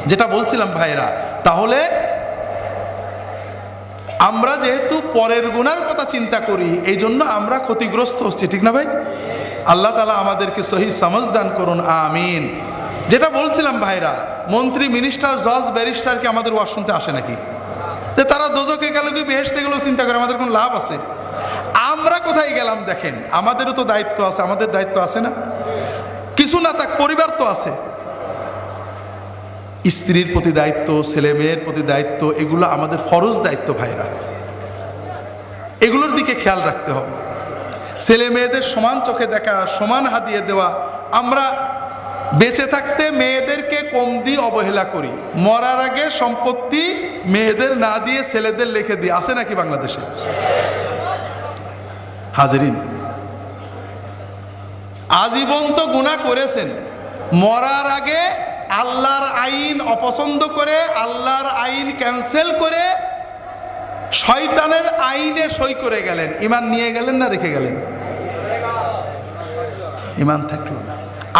B: যেটা বলছিলাম ভাইরা, তাহলে আমরা যেহেতু পরের গুনার কথা চিন্তা করি, এই জন্য আমরা ক্ষতিগ্রস্ত হচ্ছি, ঠিক না ভাই? আল্লাহ তাআলা আমাদেরকে সহি সমাজ দান করুন, আমিন। যেটা বলছিলাম ভাইরা, মন্ত্রী, মিনিস্টার, জজ, ব্যারিস্টার কি আমাদের ওয়াজ শুনতে আসে নাকি? যে তারা দোজকে গেল কি বেহেশতে গেলেও চিন্তা করে, আমাদের কোনো লাভ আছে? আমরা কোথায় গেলাম দেখেন, আমাদেরও তো দায়িত্ব আছে, আমাদের দায়িত্ব আছে না? কিছু না থাক, পরিবার তো আছে, স্ত্রীর প্রতি দায়িত্ব, ছেলে মেয়ের প্রতি দায়িত্ব, এগুলো আমাদের ফরজ দায়িত্ব ভাইরা, এগুলোর দিকে খেয়াল রাখতে হবে। ছেলে মেয়েদের সমান চোখে দেখা, সমান হাদিয়ে দেওয়া। আমরা বেঁচে থাকতে মেয়েদেরকে কম দিয়ে অবহেলা করি, মরার আগে সম্পত্তি মেয়েদের না দিয়ে ছেলেদের লিখে দিয়ে, আছে নাকি বাংলাদেশে? হাজরিন, আজীবন তো গুনাহ করেছেন, মরার আগে আল্লাহর আইন অপছন্দ করে, আল্লাহর আইন ক্যান্সেল করে শয়তানের আইনে সই করে গেলেন। ইমান নিয়ে গেলেন না রেখে গেলেন? ইমান থাকলো না।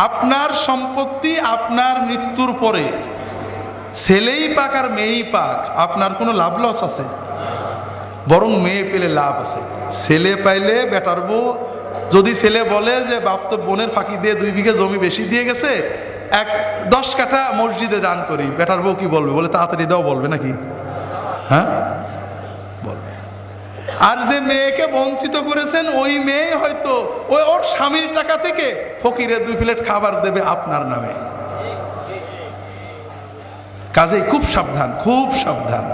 B: আপনার সম্পত্তি আপনার মৃত্যুর পরে ছেলেই পাক আর মেয়েই পাক, আপনার কোনো লাভ লস আছে? বরং মেয়ে পেলে লাভ আছে। ছেলে পাইলে বেটার বউ, যদি ছেলে বলে যে বাপ তো বোনের ফাঁকি দিয়ে 2 বিঘা জমি বেশি দিয়ে গেছে, 10 কাঠা মসজিদে দান করি, বেটার বউ কি বলবে? বলে তাড়াতাড়ি দাও বলবে নাকি? হ্যাঁ, বলবে। আর যে মেয়েকে বঞ্চিত করেছেন, ওই মেয়ে হয়তো ওর স্বামীর টাকা থেকে ফকিরে 2 প্লেট খাবার দেবে আপনার নামে। কাজেই খুব সাবধান, খুব সাবধান।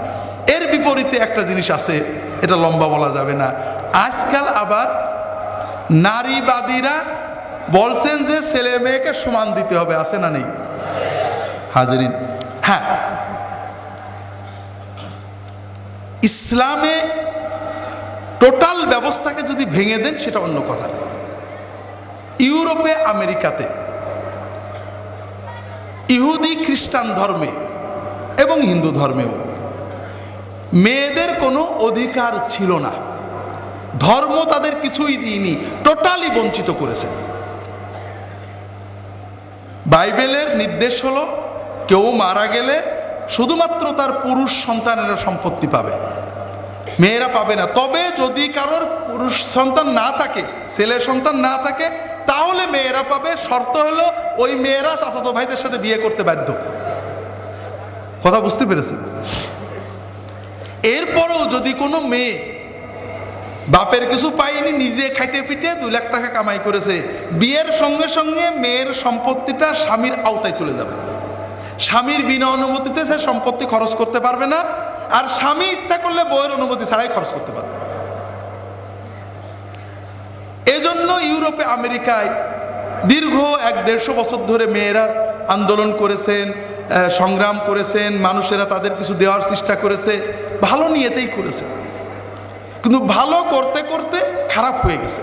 B: এর বিপরীতে একটা জিনিস আছে, এটা লম্বা বলা যাবে না। আজকাল আবার নারীবাদীরা বলছেন যে ছেলে মেয়েকে সমান দিতে হবে, আছে না নেই? হাজরিন, হ্যাঁ, ইসলামে টোটাল ব্যবস্থাকে যদি ভেঙে দেন সেটা অন্য কথা। ইউরোপে, আমেরিকাতে ইহুদি খ্রিস্টান ধর্মে এবং হিন্দু ধর্মেও মেয়েদের কোনো অধিকার ছিল না। ধর্ম তাদের কিছুই দিইনি, টোটালি বঞ্চিত করেছে। বাইবেলের নির্দেশ হলো, কেউ মারা গেলে শুধুমাত্র তার পুরুষ সন্তানেরা সম্পত্তি পাবে, মেয়েরা পাবে না। তবে যদি কারোর পুরুষ সন্তান না থাকে, ছেলে সন্তান না থাকে, তাহলে মেয়েরা পাবে। শর্ত হলো ওই মেয়েরা চাচাতো ভাইদের সাথে বিয়ে করতে বাধ্য। কথা বুঝতে পেরেছেন? এরপরেও যদি কোনো মেয়ে বাপের কিছু পায়নি, নিজে খাইটে পিটে 2 লাখ টাকা কামাই করেছে, বিয়ের সঙ্গে সঙ্গে মেয়ের সম্পত্তিটা স্বামীর আওতায় চলে যাবে। স্বামীর বিনা অনুমতিতে সে সম্পত্তি খরচ করতে পারবে না, আর স্বামী ইচ্ছা করলে বউয়ের অনুমতি ছাড়াই খরচ করতে পারবে। এজন্য ইউরোপে, আমেরিকায় দীর্ঘ 1-150 বছর ধরে মেয়েরা আন্দোলন করেছেন, সংগ্রাম করেছেন, মানুষেরা তাদের কিছু দেওয়ার চেষ্টা করেছে, ভালো নিয়েতেই করেছে। কিন্তু ভালো করতে করতে খারাপ হয়ে গেছে,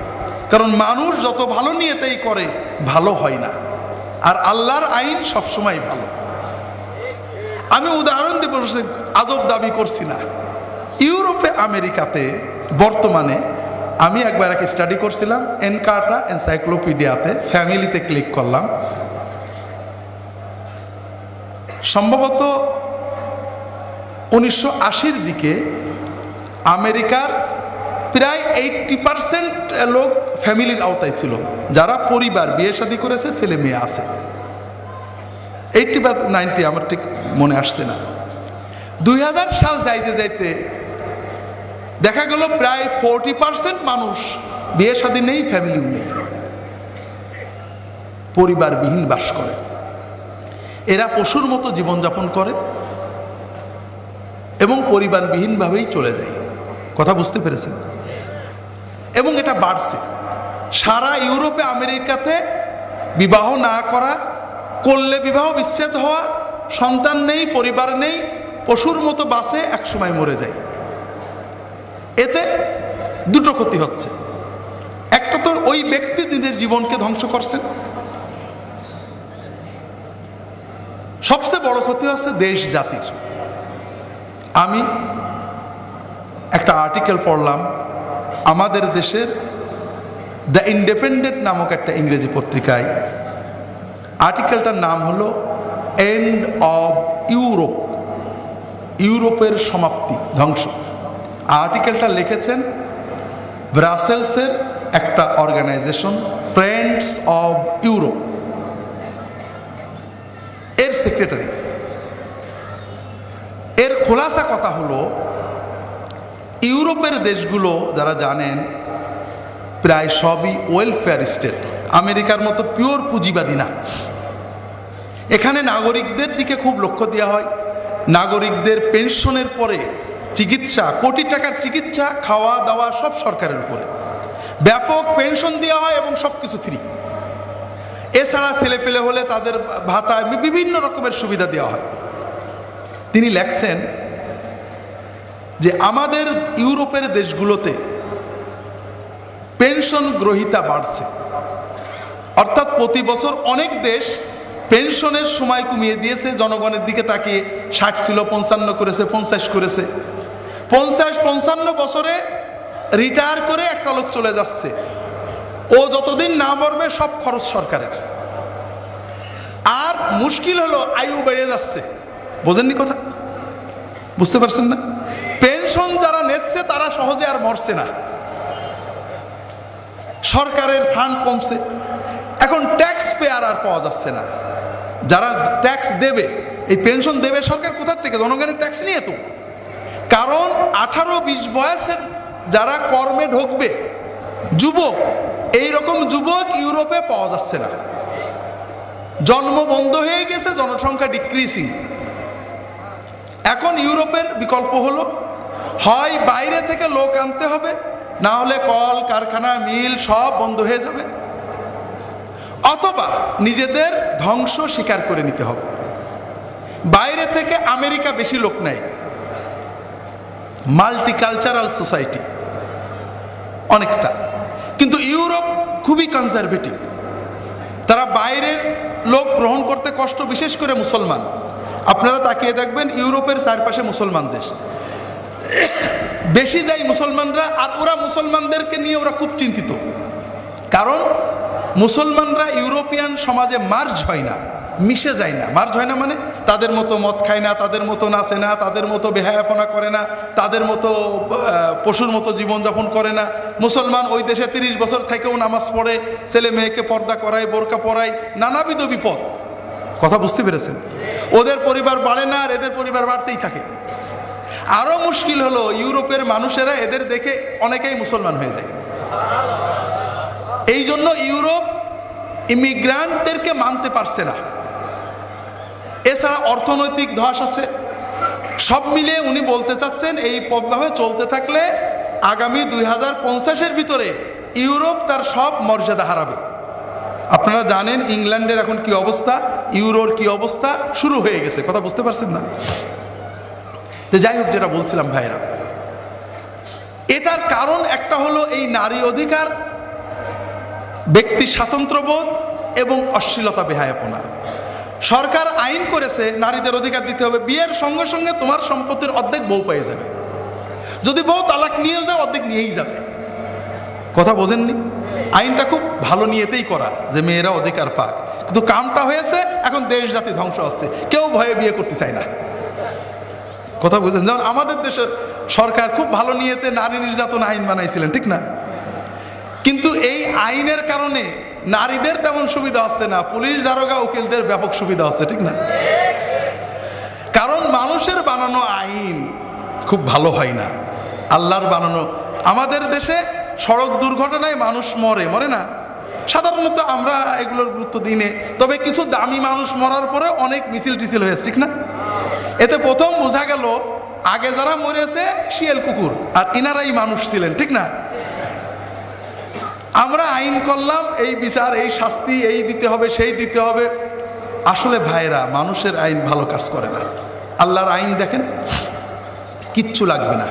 B: কারণ মানুষ যত ভালো নিয়েতেই করে ভালো হয় না, আর আল্লাহর আইন সবসময় ভালো। আমি উদাহরণ দিয়ে বলছি, আজব দাবি করছি না। ইউরোপে, আমেরিকাতে বর্তমানে আমি একবার এক স্টাডি করছিলাম, এনকার্টা এনসাইক্লোপিডিয়াতে, ফ্যামিলিতে ক্লিক করলাম। সম্ভবত 1980-র দিকে আমেরিকার প্রায় 80% লোক ফ্যামিলির আওতায় ছিল, যারা পরিবার, বিয়ে শাদী করেছে, ছেলে মেয়ে আছে। 80 বা 90, আমার ঠিক মনে আসছে না। 2000 সাল যাইতে যাইতে দেখা গেল প্রায় 40% মানুষ বিয়ে শাদী নেই, ফ্যামিলিও নেই, পরিবারবিহীন বাস করে। এরা পশুর মতো জীবনযাপন করে এবং পরিবারবিহীনভাবেই চলে যায়। কথা বুঝতে পেরেছেন? এবং এটা বাড়ছে। সারা ইউরোপে আমেরিকাতে বিবাহ না করা, করলে বিবাহ বিচ্ছেদ হওয়া, সন্তান নেই, পরিবার নেই, পশুর মতো বাঁচে, একসময় মরে যায়। এতে দুটো ক্ষতি হচ্ছে। একটা তো ওই ব্যক্তি নিজের জীবনকে ধ্বংস করছেন, সবচেয়ে বড় ক্ষতি হচ্ছে দেশ জাতির। আমি একটা আর্টিকেল পড়লাম আমাদের দেশের দ্য ইন্ডিপেন্ডেন্ট নামক একটা ইংরেজি পত্রিকায়। আর্টিকেলটার নাম হলো এন্ড অব ইউরোপ, ইউরোপের সমাপ্তি, ধ্বংস। আর্টিকেলটা লিখেছেন ব্রাসেলসের একটা অর্গানাইজেশন, ফ্রেন্ডস অব ইউরোপ, এর সেক্রেটারি। এর খোলাসা কথা হলো, ইউরোপের দেশগুলো যারা জানেন প্রায় সবই ওয়েলফেয়ার স্টেট, আমেরিকার মতো পিওর পুঁজিবাদী না। এখানে নাগরিকদের দিকে খুব লক্ষ্য দেওয়া হয়। নাগরিকদের পেনশনের পরে চিকিৎসা, কোটি টাকার চিকিৎসা, খাওয়া দাওয়া সব সরকারের উপরে, ব্যাপক পেনশন দেওয়া হয় এবং সব কিছু ফ্রি। এছাড়া ছেলে পেলে হলে তাদের ভাতা, বিভিন্ন রকমের সুবিধা দেওয়া হয়। তিনি লেখছেন যে আমাদের ইউরোপের দেশগুলোতে পেনশন গ্রহীতা বাড়ছে, অর্থাৎ প্রতি বছর অনেক দেশ পেনশনের সময় কমিয়ে দিয়েছে। জনগণের দিকে তাকিয়ে 60 ছিল 55 করেছে, 50 করেছে। 50-55 বছরে রিটায়ার করে একটা লোক চলে যাচ্ছে, ও যতদিন না মরবে সব খরচ সরকারের। আর মুশকিল হলো আয়ু বেড়ে যাচ্ছে। বোঝেননি কথা? বুঝতে পারছেন না? পেনশন যারা নিচ্ছে তারা সহজে আর মরছে না, সরকারের ফান্ড কমছে। এখন ট্যাক্স পেয়ার আর পাওয়া যাচ্ছে না। যারা ট্যাক্স দেবে, এই পেনশন দেবে সরকার কোথার থেকে? জনগণের ট্যাক্স নিয়ে তো। কারণ 18-20 বয়সের যারা কর্মে ঢুকবে, যুবক, এই রকম যুবক ইউরোপে পাওয়া যাচ্ছে না। জন্ম বন্ধ হয়ে গেছে, জনসংখ্যা ডিক্রিজিং। এখন ইউরোপের বিকল্প হলো হয় বাইরে থেকে লোক আনতে হবে, না হলে কল কারখানা মিল সব বন্ধ হয়ে যাবে, অথবা নিজেদের ধ্বংস স্বীকার করে নিতে হবে। বাইরে থেকে আমেরিকা বেশি লোক নেয়, মাল্টিকালচারাল সোসাইটি অনেকটা, কিন্তু ইউরোপ খুবই কনজারভেটিভ। তারা বাইরের লোক গ্রহণ করতে কষ্ট, বিশেষ করে মুসলমান। আপনারা তাকিয়ে দেখবেন ইউরোপের চারপাশে মুসলমান দেশ, বেশি যায় মুসলমানরা। আর ওরা মুসলমানদেরকে নিয়ে ওরা খুব চিন্তিত, কারণ মুসলমানরা ইউরোপিয়ান সমাজে মার্জ হয় না, মিশে যায় না। মার্জ হয় না মানে তাদের মতো মদ খায় না, তাদের মতো নাচে না, তাদের মতো বেহায়াপনা করে না, তাদের মতো পশুর মতো জীবনযাপন করে না। মুসলমান ওই দেশে 30 বছর থেকেও নামাজ পড়ে, ছেলে মেয়েকে পর্দা করায়, বোরকা পরায়, নানাবিধ বিপদ। কথা বুঝতে পেরেছেন? ওদের পরিবার বাড়ে না, আর এদের পরিবার বাড়তেই থাকে। আরো মুশকিল হলো ইউরোপের মানুষেরা এদের দেখে অনেকেই মুসলমান হয়ে যায়। এই জন্য ইউরোপ ইমিগ্রান্টদেরকে মানতে পারছে না। এছাড়া অর্থনৈতিক ধস আছে, সব মিলিয়ে উনি বলতে চাচ্ছেন এই পথভাবে চলতে থাকলে আগামী 2050-এর ভিতরে ইউরোপ তার সব মর্যাদা হারাবে। আপনারা জানেন ইংল্যান্ডের এখন কি অবস্থা, ইউরোর কি অবস্থা শুরু হয়ে গেছে। কথা বুঝতে পারছেন না? তো যাই হোক, যেটা বলছিলাম ভাইরা, এটার কারণ একটা হলো এই নারী অধিকার, ব্যক্তি স্বাতন্ত্র্যবোধ এবং অশ্লীলতা, বেহায়াপনা। সরকার আইন করেছে নারীদের অধিকার দিতে হবে, বিয়ের সঙ্গে সঙ্গে তোমার সম্পত্তির অর্ধেক বউ পেয়ে যাবে, যদি বউ তালাক নিয়েও যায় অর্ধেক নিয়েই যাবে। কথা বোঝেননি? আইনটা খুব ভালো নিয়েতেই করা যে মেয়েরা অধিকার পাক, কিন্তু কামটা হয়েছে এখন দেশ জাতি ধ্বংস হচ্ছে, কেউ ভয়ে বিয়ে করতে চায় না। কথা বুঝেন? যেমন আমাদের দেশের সরকার খুব ভালো নিয়েতে নারী নির্যাতন আইন বানাইছিলেন, ঠিক না? কিন্তু এই আইনের কারণে নারীদের তেমন সুবিধা হচ্ছে না, পুলিশ দারোগা উকিলদের ব্যাপক সুবিধা হচ্ছে, ঠিক না? কারণ মানুষের বানানো আইন খুব ভালো হয় না, আল্লাহর বানানো। আমাদের দেশে সড়ক দুর্ঘটনায় মানুষ মরে না, সাধারণত আমরা এগুলোর গুরুত্ব দিই না। তবে কিছু দামি মানুষ মরার পরে অনেক মিছিল টিছিল হয়েছে, ঠিক না? এতে প্রথম বোঝা গেল আগে যারা মরেছে শিয়াল কুকুর, আর ইনারাই মানুষ ছিলেন, ঠিক না? আমরা আইন করলাম, এই বিচার, এই শাস্তি, এই দিতে হবে, সেই দিতে হবে। আসলে ভাইরা, মানুষের আইন ভালো কাজ করে না। আল্লাহর আইন দেখেন, কিচ্ছু লাগবে না।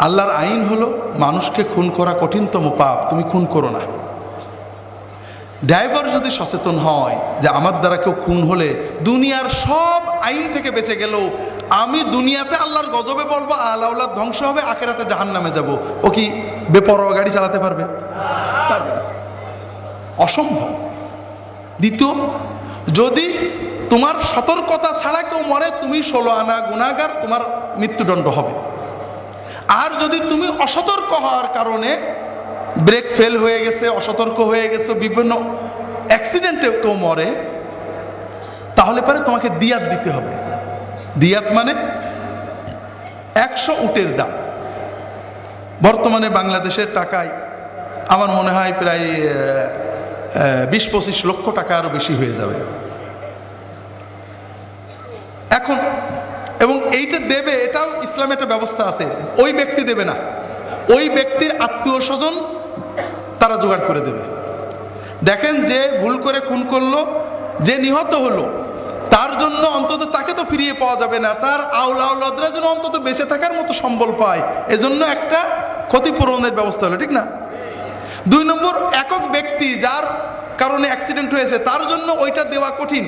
B: আল্লাহর আইন হলো মানুষকে খুন করা কঠিনতম পাপ, তুমি খুন করো না। ড্রাইভার যদি সচেতন হয় যে আমার দ্বারা কেউ খুন হলে দুনিয়ার সব আইন থেকে বেঁচে গেলেও আমি দুনিয়াতে আল্লাহর গজবে পড়বো, আল্লাহ ধ্বংস হবে, আখেরাতে জাহান্নামে যাব, ও কি বেপরোয়া গাড়ি চালাতে পারবে? পারবে না, অসম্ভব। দ্বিতীয়, যদি তোমার সতর্কতা ছাড়া কেউ মরে, তুমি 16 আনা গুনাহগার, তোমার মৃত্যুদণ্ড হবে। আর যদি তুমি অসতর্ক হওয়ার কারণে ব্রেক ফেল হয়ে গেছে, অসতর্ক হয়ে গেছে, বিভিন্ন অ্যাক্সিডেন্টে কেউ মরে, তাহলে পরে তোমাকে দিয়াত দিতে হবে। দিয়াত মানে 100 উটের দাম। বর্তমানে বাংলাদেশের টাকায় আমার মনে হয় প্রায় 20-25 লক্ষ টাকা আরো বেশি হয়ে যাবে এখন। এবং এইটা দেবে, এটাও ইসলামে একটা ব্যবস্থা আছে। ওই ব্যক্তি দেবে না, ওই ব্যক্তির আত্মীয় স্বজন তারা জোগাড় করে দেবে। দেখেন, যে ভুল করে খুন করলো, যে নিহত হলো, তার জন্য অন্তত তাকে তো ফিরিয়ে পাওয়া যাবে না, তার আওলাদরা যেন অন্তত বেঁচে থাকার মতো সম্বল পায়, এজন্য একটা ক্ষতিপূরণের ব্যবস্থা হলো, ঠিক না? 2 নম্বর, একক ব্যক্তি যার কারণে অ্যাক্সিডেন্ট হয়েছে, তার জন্য ওইটা দেওয়া কঠিন।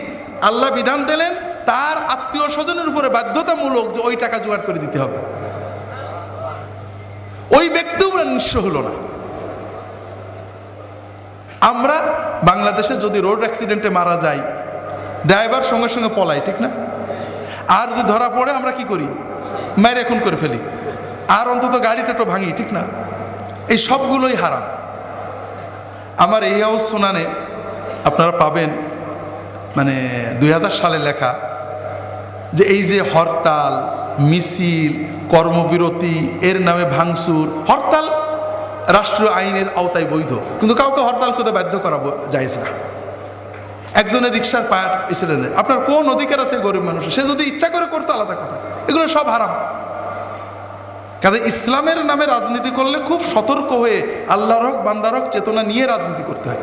B: আল্লাহ বিধান দিলেন তার আত্মীয় স্বজনের উপরে বাধ্যতামূলক যে ওই টাকা জোগাড় করে দিতে হবে। ওই ব্যক্তিও নিঃস্ব হলো না। আমরা বাংলাদেশে যদি রোড অ্যাক্সিডেন্টে মারা যাই, ড্রাইভার সঙ্গে সঙ্গে পলাই, ঠিক না? আর যদি ধরা পড়ে, আমরা কি করি? মাইরে খুন করে ফেলি, আর অন্তত গাড়িটা তো ভাঙি, ঠিক না? এই সবগুলোই হারাম। আমার এই হাউস সুনানে আপনারা পাবেন, মানে 2000 সালে লেখা, যে এই যে হরতাল, মিছিল, কর্মবিরতি, এর নামে ভাঙচুর। হরতাল রাষ্ট্রীয় আইনের আওতায় বৈধ, কিন্তু কাউকে হরতাল করতে বাধ্য করা যায়জ না। একজনের রিক্সার পায়ার পিছনে আপনার কোন অধিকার আছে? গরিব মানুষ, সে যদি ইচ্ছা করে করতো আলাদা কথা, এগুলো সব হারাম। কাজে ইসলামের নামে রাজনীতি করলে খুব সতর্ক হয়ে আল্লাহর হক বান্দার হক চেতনা নিয়ে রাজনীতি করতে হয়।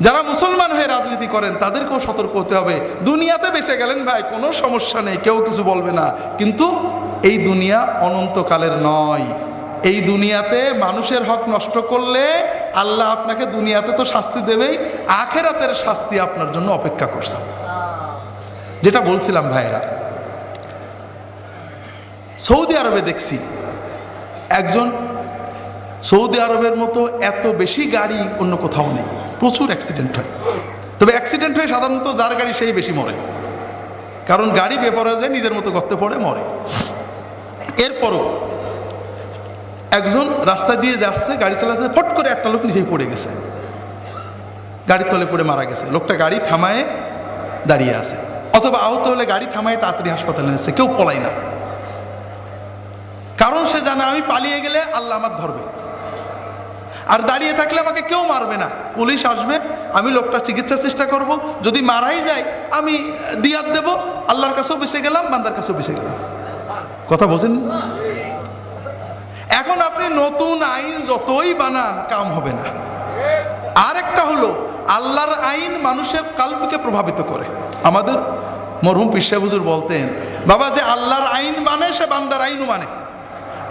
B: যারা মুসলমান হয়ে রাজনীতি করেন তাদেরকেও সতর্ক হতে হবে। দুনিয়াতে বেঁচে গেলেন ভাই, কোনো সমস্যা নেই, কেউ কিছু বলবে না, কিন্তু এই দুনিয়া অনন্তকালের নয়। এই দুনিয়াতে মানুষের হক নষ্ট করলে আল্লাহ আপনাকে দুনিয়াতে তো শাস্তি দেবেই, আখেরাতের শাস্তি আপনার জন্য অপেক্ষা করছে। যেটা বলছিলাম ভাইরা, সৌদি আরবে দেখছি একজন, সৌদি আরবের মতো এত বেশি গাড়ি অন্য কোথাও নেই, প্রচুর অ্যাক্সিডেন্ট হয়। তবে অ্যাক্সিডেন্ট হয়ে সাধারণত যার গাড়ি সেই বেশি মরে, কারণ গাড়ি বেপরোয়া নিজের মতো করতে পড়ে মরে। এরপরও একজন রাস্তা দিয়ে যাচ্ছে, গাড়ি চালাতে, ফট করে একটা লোক নিচেই পড়ে গেছে, গাড়ির তলে পড়ে মারা গেছে। লোকটা গাড়ি থামায় দাঁড়িয়ে আছে, অথবা আহত হলে গাড়ি থামায় তাড়াতাড়ি হাসপাতালে নিচ্ছে, কেউ পলায় না। কারণ সে জানে আমি পালিয়ে গেলে আল্লাহ আমার ধরবে, আর দাঁড়িয়ে থাকলে আমাকে কেউ মারবে না, পুলিশ আসবে, আমি লোকটা চিকিৎসার চেষ্টা করব, যদি মারাই যায় আমি দিয়াত দেব, আল্লাহর কাছেও বেঁচে গেলাম, বান্দার কাছেও বেঁচে গেলাম। কথা বোঝেন? এখন আপনি নতুন আইন যতই বানান কাম হবে না। আর একটা হলো, আল্লাহর আইন মানুষের কলবকে প্রভাবিত করে। আমাদের মরহুম পীর সাহেব হুজুর বলতেন, বাবা, যে আল্লাহর আইন মানে সে বান্দার আইনও মানে,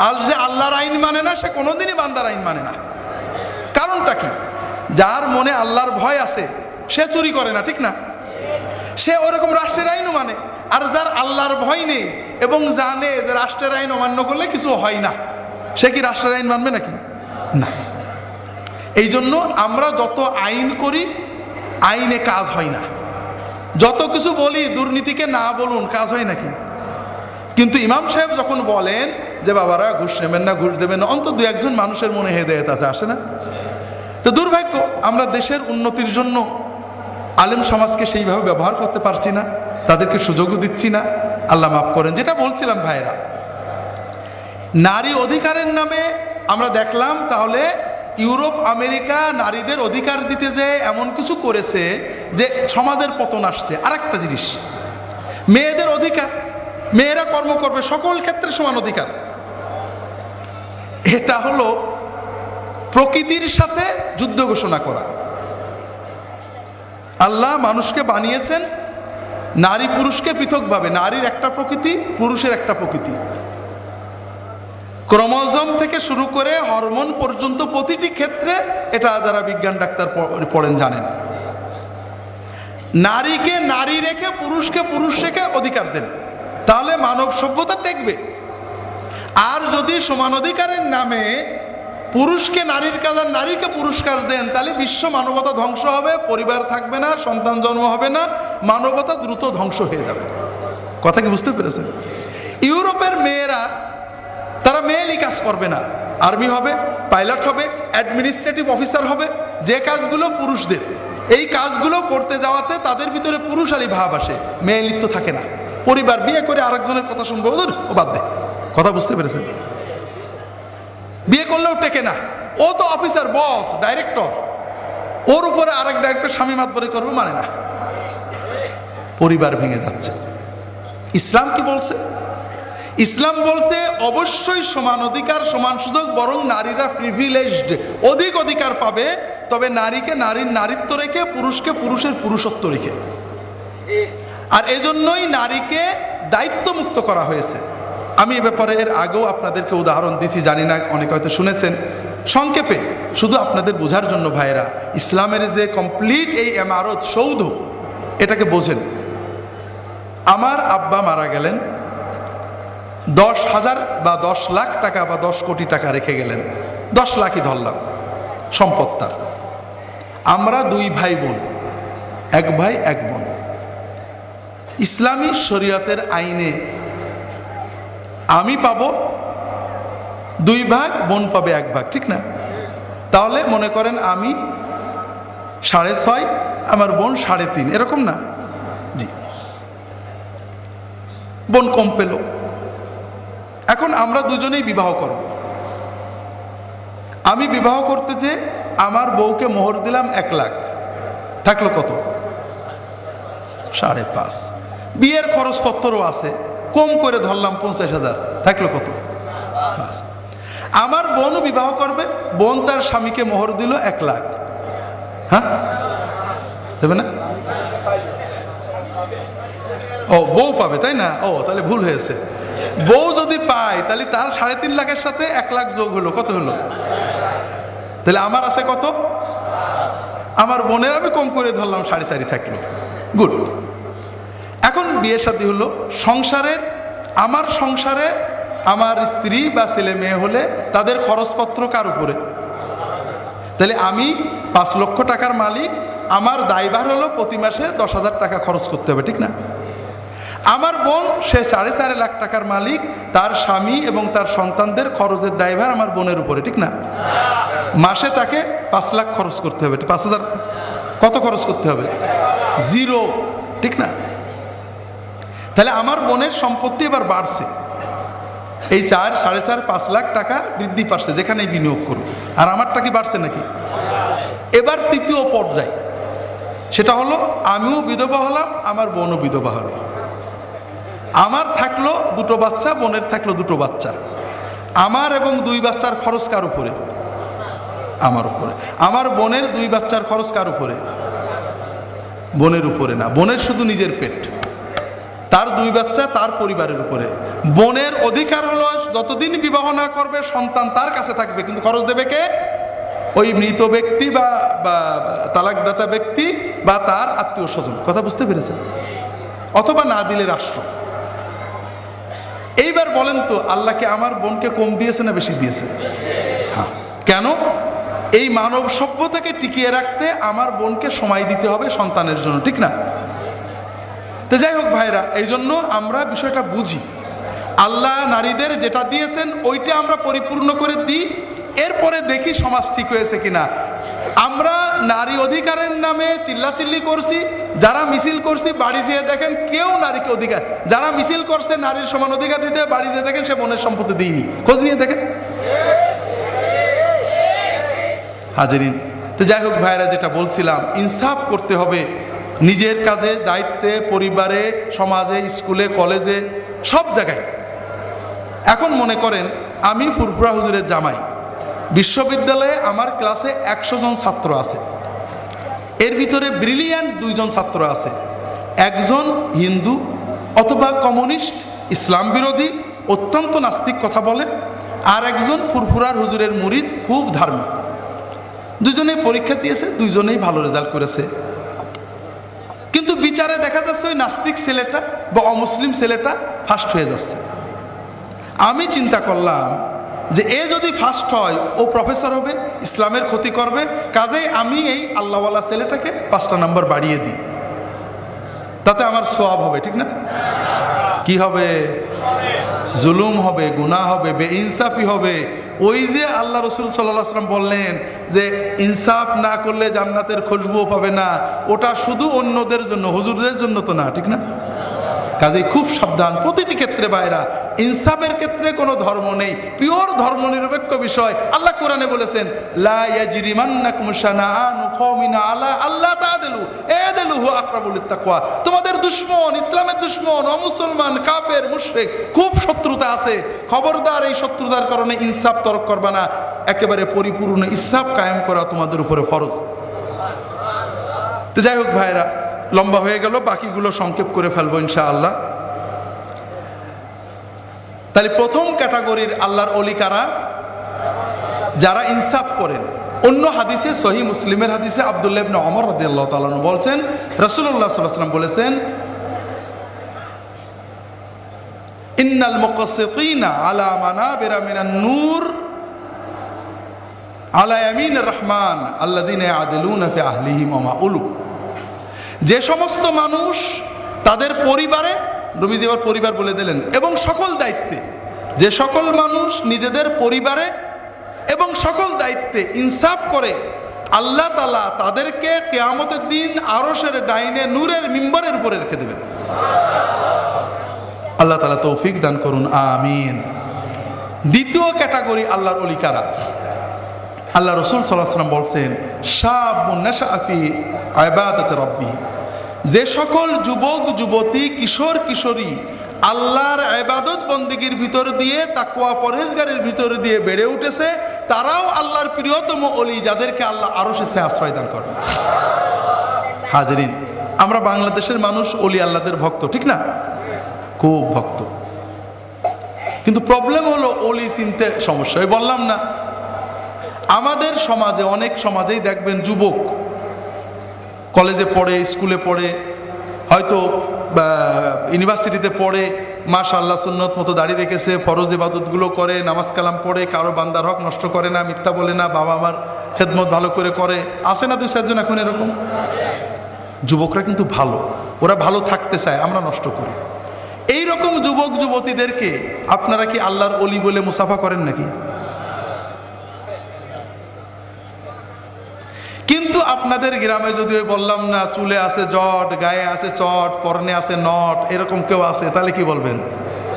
B: আর যে আল্লাহর আইন মানে না সে কোনোদিনই বান্দার আইন মানে না। কারণটা কি? যার মনে আল্লাহর ভয় আছে সে চুরি করে না, ঠিক না? সে ওরকম রাষ্ট্রের আইনও মানে। আর যার আল্লাহর ভয় নেই এবং জানে যে রাষ্ট্রের আইন অমান্য করলে কিছু হয় না, সে কি রাষ্ট্রের আইন মানবে নাকি? না। এই জন্য আমরা যত আইন করি, আইনে কাজ হয় না। যত কিছু বলি, দুর্নীতিকে না বলুন, কাজ হয় নাকি? কিন্তু ইমাম সাহেব যখন বলেন যে বাবারা ঘুষ নেবেন না, ঘুষ দেবেন না, অন্তত 2-1 মানুষের মনে হেদায়েত আছে, আসে না? তো দুর্ভাগ্য, আমরা দেশের উন্নতির জন্য আলেম সমাজকে সেইভাবে ব্যবহার করতে পারছি না, তাদেরকে সুযোগও দিচ্ছি না। আল্লাহ মাফ করেন। যেটা বলছিলাম ভাইরা, নারী অধিকারের নামে আমরা দেখলাম, তাহলে ইউরোপ আমেরিকা নারীদের অধিকার দিতে যে এমন কিছু করেছে যে সমাজের পতন আসছে। আর একটা জিনিস, মেয়েদের অধিকার, মেয়েরা কর্ম করবে, সকল ক্ষেত্রে সমান অধিকার। এটা হলো প্রকৃতির সাথে যুদ্ধ ঘোষণা করা। আল্লাহ মানুষকে বানিয়েছেন নারী পুরুষকে পৃথকভাবে, নারীর একটা প্রকৃতি, পুরুষের একটা প্রকৃতি। ক্রোমোজোম থেকে শুরু করে হরমোন পর্যন্ত প্রতিটি ক্ষেত্রে, এটা যারা বিজ্ঞান ডাক্তার পড়েন জানেন। নারীকে নারী রেখে পুরুষকে পুরুষ রেখে অধিকার দেন, তাহলে মানব সভ্যতা টেকবে। আর যদি সমান অধিকারের নামে পুরুষকে নারীর কাজ আর নারীকে পুরস্কার দেন, তাহলে বিশ্ব মানবতা ধ্বংস হবে, পরিবার থাকবে না, সন্তান জন্ম হবে না, মানবতা দ্রুত ধ্বংস হয়ে যাবে। কথা কি বুঝতে পেরেছেন? ইউরোপের মেয়েরা, তারা মেয়েলি কাজ করবে না, আর্মি হবে, পাইলট হবে, অ্যাডমিনিস্ট্রেটিভ অফিসার হবে, যে কাজগুলো পুরুষদের। এই কাজগুলো করতে যাওয়াতে তাদের ভিতরে পুরুষালী ভাব আসে, মেয়েলিত্ব থাকে না। পরিবার বিয়ে করে আরেকজনের কথা শুনবে, ওদের ও বাদ দে। কথা বুঝতে পেরেছেন? বিয়ে করলেও টেকে না, ও তো অফিসার, বস, ডাইরেক্টর, ওর উপরে আরেক ডাইরেক্টর স্বামী মাতবরি করবে, মানে না। পরিবার ভেঙে যাচ্ছে। ইসলাম কি বলছে? ইসলাম বলছে অবশ্যই সমান অধিকার, সমান সুযোগ, বরং নারীরা প্রিভিলেজড, অধিক অধিকার পাবে, তবে নারীকে নারীর নারীত্ব রেখে, পুরুষকে পুরুষের পুরুষত্ব রেখে। আর এজন্যই নারীকে দায়িত্বমুক্ত করা হয়েছে। আমি এ ব্যাপারে এর আগেও আপনাদেরকে উদাহরণ দিয়েছি, জানি না অনেকে হয়তো শুনেছেন। সংক্ষেপে শুধু আপনাদের বোঝার জন্য ভাইরা, ইসলামের যে কমপ্লিট এই ইমারত, সৌধ, এটাকে বোঝেন। আমার আব্বা মারা গেলেন, 10,000 বা 10 লাখ টাকা বা 10 কোটি টাকা রেখে গেলেন, 10 লাখই ধরলাম সম্পদ তার। আমরা 2 ভাই বোন, 1 ভাই 1 বোন। ইসলামী শরীয়তের আইনে আমি পাবো 2 ভাগ, বোন পাবে 1 ভাগ, ঠিক না? তাহলে মনে করেন আমি 6.5, আমার বোন 3.5, এরকম না? জি, বোন কম পেল। এখন আমরা দুজনেই বিবাহ করব। আমি বিবাহ করতে যে আমার বউকে মোহর দিলাম 1 লাখ, থাকলো কত? 5.5। বিয়ের খরচপত্রও আছে, কম করে ধরলাম 50,000, থাকলো কত? আমার বোনও বিবাহ করবে, বোন তার স্বামীকে মোহর দিল 1 লাখ, হ্যাঁ দেবে না? ও, বউ পাবে, তাই না? ও, তাহলে ভুল হয়েছে। বউ যদি পায়, তাহলে তার 3.5 লাখের সাথে 1 লাখ যোগ হলো, কত হলো? তাহলে আমার আছে কত? আমার বোনের আমি কম করে ধরলাম 4.5 থাকলো, গুড। এখন বিয়ে শাদী হলো, সংসারের, আমার সংসারে আমার স্ত্রী বা ছেলে মেয়ে হলে তাদের খরচপত্র কার উপরে? তাহলে আমি 5 লক্ষ টাকার মালিক, আমার দায়ভার হলো প্রতি মাসে 10,000 টাকা খরচ করতে হবে, ঠিক না? আমার বোন, সে 4.5 লাখ টাকার মালিক, তার স্বামী এবং তার সন্তানদের খরচের দায়ভার আমার বোনের উপরে, ঠিক না? মাসে তাকে 5 লাখ খরচ করতে হবে, 5,000 কত খরচ করতে হবে? 0, ঠিক না? তাহলে আমার বোনের সম্পত্তি এবার বাড়ছে, এই 4, 4.5, 5 লাখ টাকা বৃদ্ধি পাচ্ছে যেখানেই বিনিয়োগ করুক। আর আমারটা কি বাড়ছে নাকি? এবার তৃতীয় পর্যায়, সেটা হলো আমিও বিধবা হলাম, আমার বোনও বিধবা হলো। আমার থাকলো 2টো বাচ্চা, বোনের থাকলো 2টো বাচ্চা। আমার এবং 2 বাচ্চার খরচ কার উপরে? আমার উপরে। আমার বোনের 2 বাচ্চার খরচ কার উপরে? বোনের উপরে না, বোনের শুধু নিজের পেট, তার 2 বাচ্চা তার পরিবারের উপরে। বোনের অধিকার হলো যতদিন বিবাহ না করবে সন্তান তার কাছে থাকবে, কিন্তু খরচ দেবে কে? ওই মৃত ব্যক্তি বা তালাকদাতা ব্যক্তি বা তার আত্মীয় স্বজন। কথা বুঝতে পেরেছেন? অথবা না দিলে রাষ্ট্র। এইবার বলেন তো, আল্লাহকে আমার বোনকে কম দিয়েছে না বেশি দিয়েছে? হ্যাঁ। কেন? এই মানব সভ্যতাকে টিকিয়ে রাখতে আমার বোনকে সময় দিতে হবে সন্তানের জন্য, ঠিক না? তো যাই হোক ভাইরা, এই জন্য আমরা বিষয়টা বুঝি। আল্লাহ নারীদের যেটা দিয়েছেন ওইটা আমরা পরিপূর্ণ করে দিই, এরপরে দেখি সমাজ ঠিক হয়েছে কিনা। আমরা নারী অধিকারের নামে চিল্লাচিল্লি করছি, যারা মিছিল করছি বাড়ি যেয়ে দেখেন কেউ নারীকে অধিকার, যারা মিছিল করছে নারীর সমান অধিকার দিতে, বাড়ি যেয়ে দেখেন সে বোনের সম্পত্তি দিইনি, খোঁজ নিয়ে দেখেন। হাজিরিন, তো যাই হোক ভাইরা, যেটা বলছিলাম, ইনসাফ করতে হবে নিজের কাজে, দায়িত্বে, পরিবারে, সমাজে, স্কুলে, কলেজে, সব জায়গায়। এখন মনে করেন আমি ফুরফুরা হুজুরের জামাই, বিশ্ববিদ্যালয়ে আমার ক্লাসে 100 জন ছাত্র আছে, এর ভিতরে ব্রিলিয়ান্ট 2 জন ছাত্র আছে, একজন হিন্দু অথবা কমিউনিস্ট, ইসলাম বিরোধী, অত্যন্ত নাস্তিক কথা বলে, আর একজন ফুরফুরার হুজুরের মুরিদ, খুব ধার্মিক। দুজনেই পরীক্ষা দিয়েছে, দুজনেই ভালো রেজাল্ট করেছে, কিন্তু বিচারে দেখা যাচ্ছে ওই নাস্তিক ছেলেটা বা অমুসলিম ছেলেটা ফার্স্ট হয়ে যাচ্ছে। আমি চিন্তা করলাম যে এ যদি ফার্স্ট হয় ও প্রফেসর হবে, ইসলামের ক্ষতি করবে, কাজেই আমি এই আল্লাহওয়ালা ছেলেটাকে 5টা নাম্বার বাড়িয়ে দিই, তাতে আমার সওয়াব হবে, ঠিক না? কি হবে? জুলুম হবে, গুনাহ হবে, বেইনসাফি হবে। ওই যে আল্লাহ রসুল সাল্লাল্লাহু আলাইহি ওয়াসাল্লাম বললেন যে ইনসাফ না করলে জান্নাতের খুশবুও পাবে না, ওটা শুধু অন্যদের জন্য, হুজুরদের জন্য তো না, ঠিক না? কাজেই খুব সাবধান প্রতিটি ক্ষেত্রে ভাইরা। ইনসাফের ক্ষেত্রে কোনো ধর্ম নেই, পিওর ধর্মনিরপেক্ষ বিষয়। আল্লাহ কোরআনে বলেছেন, লা ইয়াজরিমান্নাকুম শানাআনু কওমিন আলা আল্লা তা'দিলু ই'দিলু হুয়া আকরাবু লিত-তাকওয়া। তোমাদের দুশমন, ইসলামের দুশমন, অমুসলমান, কাফের, মুশরিক, খুব শত্রুতা আছে, খবরদার এই শত্রুতার কারণে ইনসাফ তরক করবা না। একেবারে পরিপূর্ণ ইনসাফ কায়েম করা তোমাদের উপরে ফরজ। তো যাই হোক ভাইরা, লম্বা হয়ে গেল, বাকিগুলো সংক্ষেপ করে ফেলবো ইনশাআল্লাহ। তাহলে প্রথম ক্যাটাগরির আল্লাহর ওলি কারা? যারা ইনসাফ করেন। অন্য হাদিসে, সহিহ মুসলিমের হাদিসে আব্দুল্লাহ ইবনে ওমর রাদিয়াল্লাহু তাআলা আনহু বলছেন, রাসূলুল্লাহ সাল্লাল্লাহু আলাইহি ওয়াসাল্লাম বলেছেন, ইন্নাল মুকাসসিতিনা আলা মানাবিরা মিনান নূর আলা ইয়ামিনির রহমান আল্লাযীনা ইয়াদিলুনা ফি আহলিহিম ওয়া মা উলু। যে সমস্ত মানুষ তাদের পরিবারে, নবীজি আবার পরিবার বলে দিলেন, এবং সকল দায়িত্বে, যে সকল মানুষ নিজেদের পরিবারে এবং সকল দায়িত্বে ইনসাফ করে, আল্লাহ তাআলা তাদেরকে কিয়ামতের দিন আরশের ডাইনে নূরের মিম্বরের উপরে রেখে দেবেন। আল্লাহ তাআলা তৌফিক দান করুন, আমিন। দ্বিতীয় ক্যাটাগরি আল্লাহর ওলি কারা? আল্লাহ রসুল সাল্লাল্লাহু আলাইহি ওয়াসাল্লাম বলছেন, শাবুন নাশআ ফি ইবাদাতি রাব্বিহি। যে সকল যুবক যুবতী, কিশোর কিশোরী আল্লাহর ইবাদত বন্দেগীর ভিতর দিয়ে, তাকওয়া পরহেজগারির ভিতর দিয়ে বেড়ে উঠেছে, তারাও আল্লাহর প্রিয়তম ওলি, যাদেরকে আল্লাহ আরশে আশ্রয় দান করবেন। হাজরিন, আমরা বাংলাদেশের মানুষ ওলি আল্লাহদের ভক্ত, ঠিক না? খুব ভক্ত, কিন্তু প্রবলেম হলো ওলি চিনতে সমস্যা। ওই বললাম না, আমাদের সমাজে, অনেক সমাজেই দেখবেন যুবক কলেজে পড়ে, স্কুলে পড়ে, হয়তো ইউনিভার্সিটিতে পড়ে, মাশাআল্লাহ সুন্নত মতো দাড়ি রেখেছে, ফরজ ইবাদতগুলো করে, নামাজ কালাম পড়ে, কারো বান্দার হক নষ্ট করে না, মিথ্যা বলে না, বাবা আমার খেদমত ভালো করে করে। আছে না 2-4 জন এখন এরকম? যুবকরা কিন্তু ভালো, ওরা ভালো থাকতে চায়, আমরা নষ্ট করি। এই রকম যুবক যুবতীদেরকে আপনারা কি আল্লাহর ওলি বলে মুসাফা করেন নাকি? কিন্তু আপনাদের গ্রামে যদি বললাম না, চুলে আছে জট, গায়ে আছে চট, পরনে আছে নট, এরকম কেউ আছে, তাহলে কি বলবেন?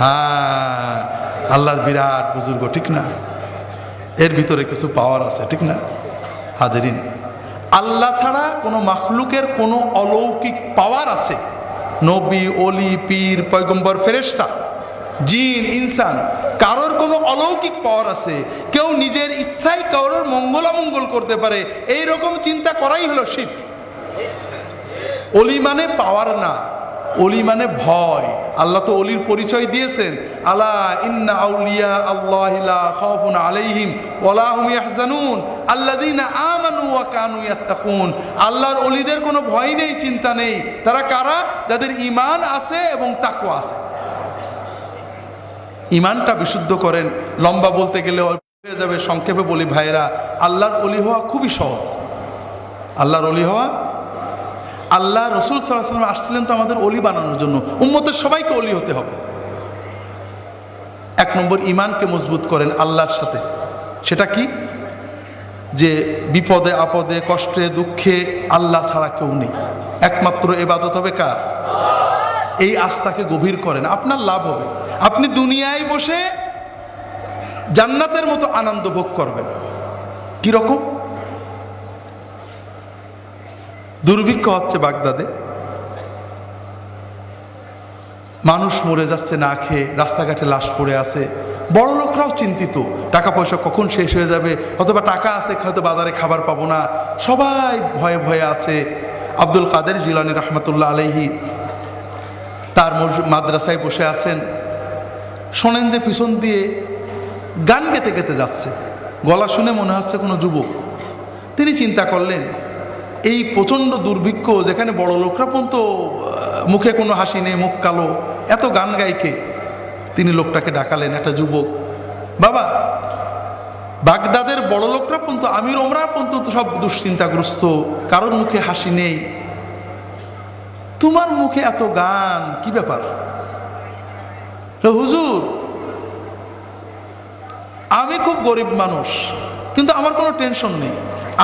B: হ্যাঁ, আল্লাহর বিরাট বুজুর্গ, ঠিক না? এর ভিতরে কিছু পাওয়ার আছে, ঠিক না? হাজরিন, আল্লাহ ছাড়া কোনো মাখলুকের কোনো অলৌকিক পাওয়ার আছে? নবী, অলি, পীর, পয়গম্বর, ফেরেশতা, জিন, ইনসান, কারোর কোনো অলৌকিক পাওয়ার আছে? কেউ নিজের ইচ্ছায় কারোর মঙ্গল অমঙ্গল করতে পারে, এই রকম চিন্তা করাই হলো শিরক। অলি মানে পাওয়ার না, অলি মানে ভয়। আল্লাহ তো অলির পরিচয় দিয়েছেন, আলা ইন্না আউলিয়া আল্লাহি লা খাউফুন আলাইহিম ওয়া লা হুম ইয়াহজানুন আল্লাযীনা আমানু ওয়া কানু ইয়াত্তাকুন। আল্লাহর অলিদের কোনো ভয় নেই, চিন্তা নেই। তারা কারা? যাদের ঈমান আছে এবং তাকওয়া আছে। ঈমানটা বিশুদ্ধ করেন। লম্বা বলতে গেলে হয়ে যাবে, সংক্ষেপে বলি ভাইরা, আল্লাহর অলি হওয়া খুবই সহজ। আল্লাহর অলি হওয়া, আল্লাহ রসুল সাল্লাল্লাহু আলাইহি ওয়াসাল্লাম আসছিলেন তো আমাদের অলি বানানোর জন্য। উম্মতের সবাইকে অলি হতে হবে। 1 নম্বর, ঈমানকে মজবুত করেন আল্লাহর সাথে। সেটা কি? যে বিপদে আপদে, কষ্টে দুঃখে আল্লাহ ছাড়া কেউ নেই, একমাত্র ইবাদত হবে কার? এই আস্থাকে গভীর করেন, আপনার লাভ হবে। আপনি দুনিয়ায় বসে জান্নাতের মতো আনন্দ ভোগ করবেন। কি রকম? দুর্ভিক্ষ হচ্ছে বাগদাদে, মানুষ মরে যাচ্ছে না খেয়ে, রাস্তাঘাটে লাশ পড়ে আছে, বড় লোকরাও চিন্তিত, টাকা পয়সা কখন শেষ হয়ে যাবে, অথবা টাকা আছে হয়তো বাজারে খাবার পাবো না, সবাই ভয়ে ভয়ে আছে। আব্দুল কাদের জিলানী রহমতুল্লাহ আলাইহি তার মাদ্রাসায় বসে আছেন, শোনেন যে পিছন দিয়ে গান গেতে গেতে যাচ্ছে, গলা শুনে মনে হচ্ছে কোনো যুবক। তিনি চিন্তা করলেন এই প্রচণ্ড দুর্ভিক্ষ, যেখানে বড় লোকরা পর্যন্ত মুখে কোনো হাসি নেই, মুখ কালো, এত গান গাইকে। তিনি লোকটাকে ডাকালেন, একটা যুবক, বাবা, বাগদাদের বড় লোকরা পর্যন্ত, আমির ওমরা পর্যন্ত সব দুশ্চিন্তাগ্রস্ত, কারোর মুখে হাসি নেই, তোমার মুখে এত গান, কি ব্যাপার? হুজুর, আমি খুব গরিব মানুষ, কিন্তু আমার কোনো টেনশন নেই,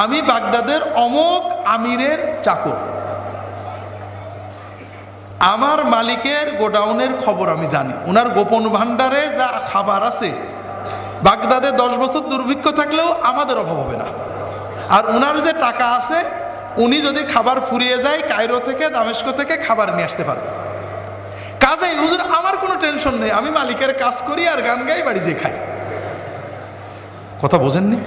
B: আমি বাগদাদের অমোক আমিরের চাকর, আমার মালিকের গোডাউনের খবর আমি জানি, ওনার গোপন ভান্ডারে যা খাবার আছে, বাগদাদে 10 বছর দুর্ভিক্ষ থাকলেও আমাদের অভাব হবে না। আর ওনার যে টাকা আছে, উনি যদি খাবার ফুরিয়ে যায় কায়রো থেকে, দামেস্ক থেকে খাবার নিয়ে আসতে পারবে। কাজেই হুজুর আমার কোনো টেনশন নেই, আমি মালিকের কাজ করি আর গান গাই, বাড়ি যেয়ে খাই। কথা বোঝেননি?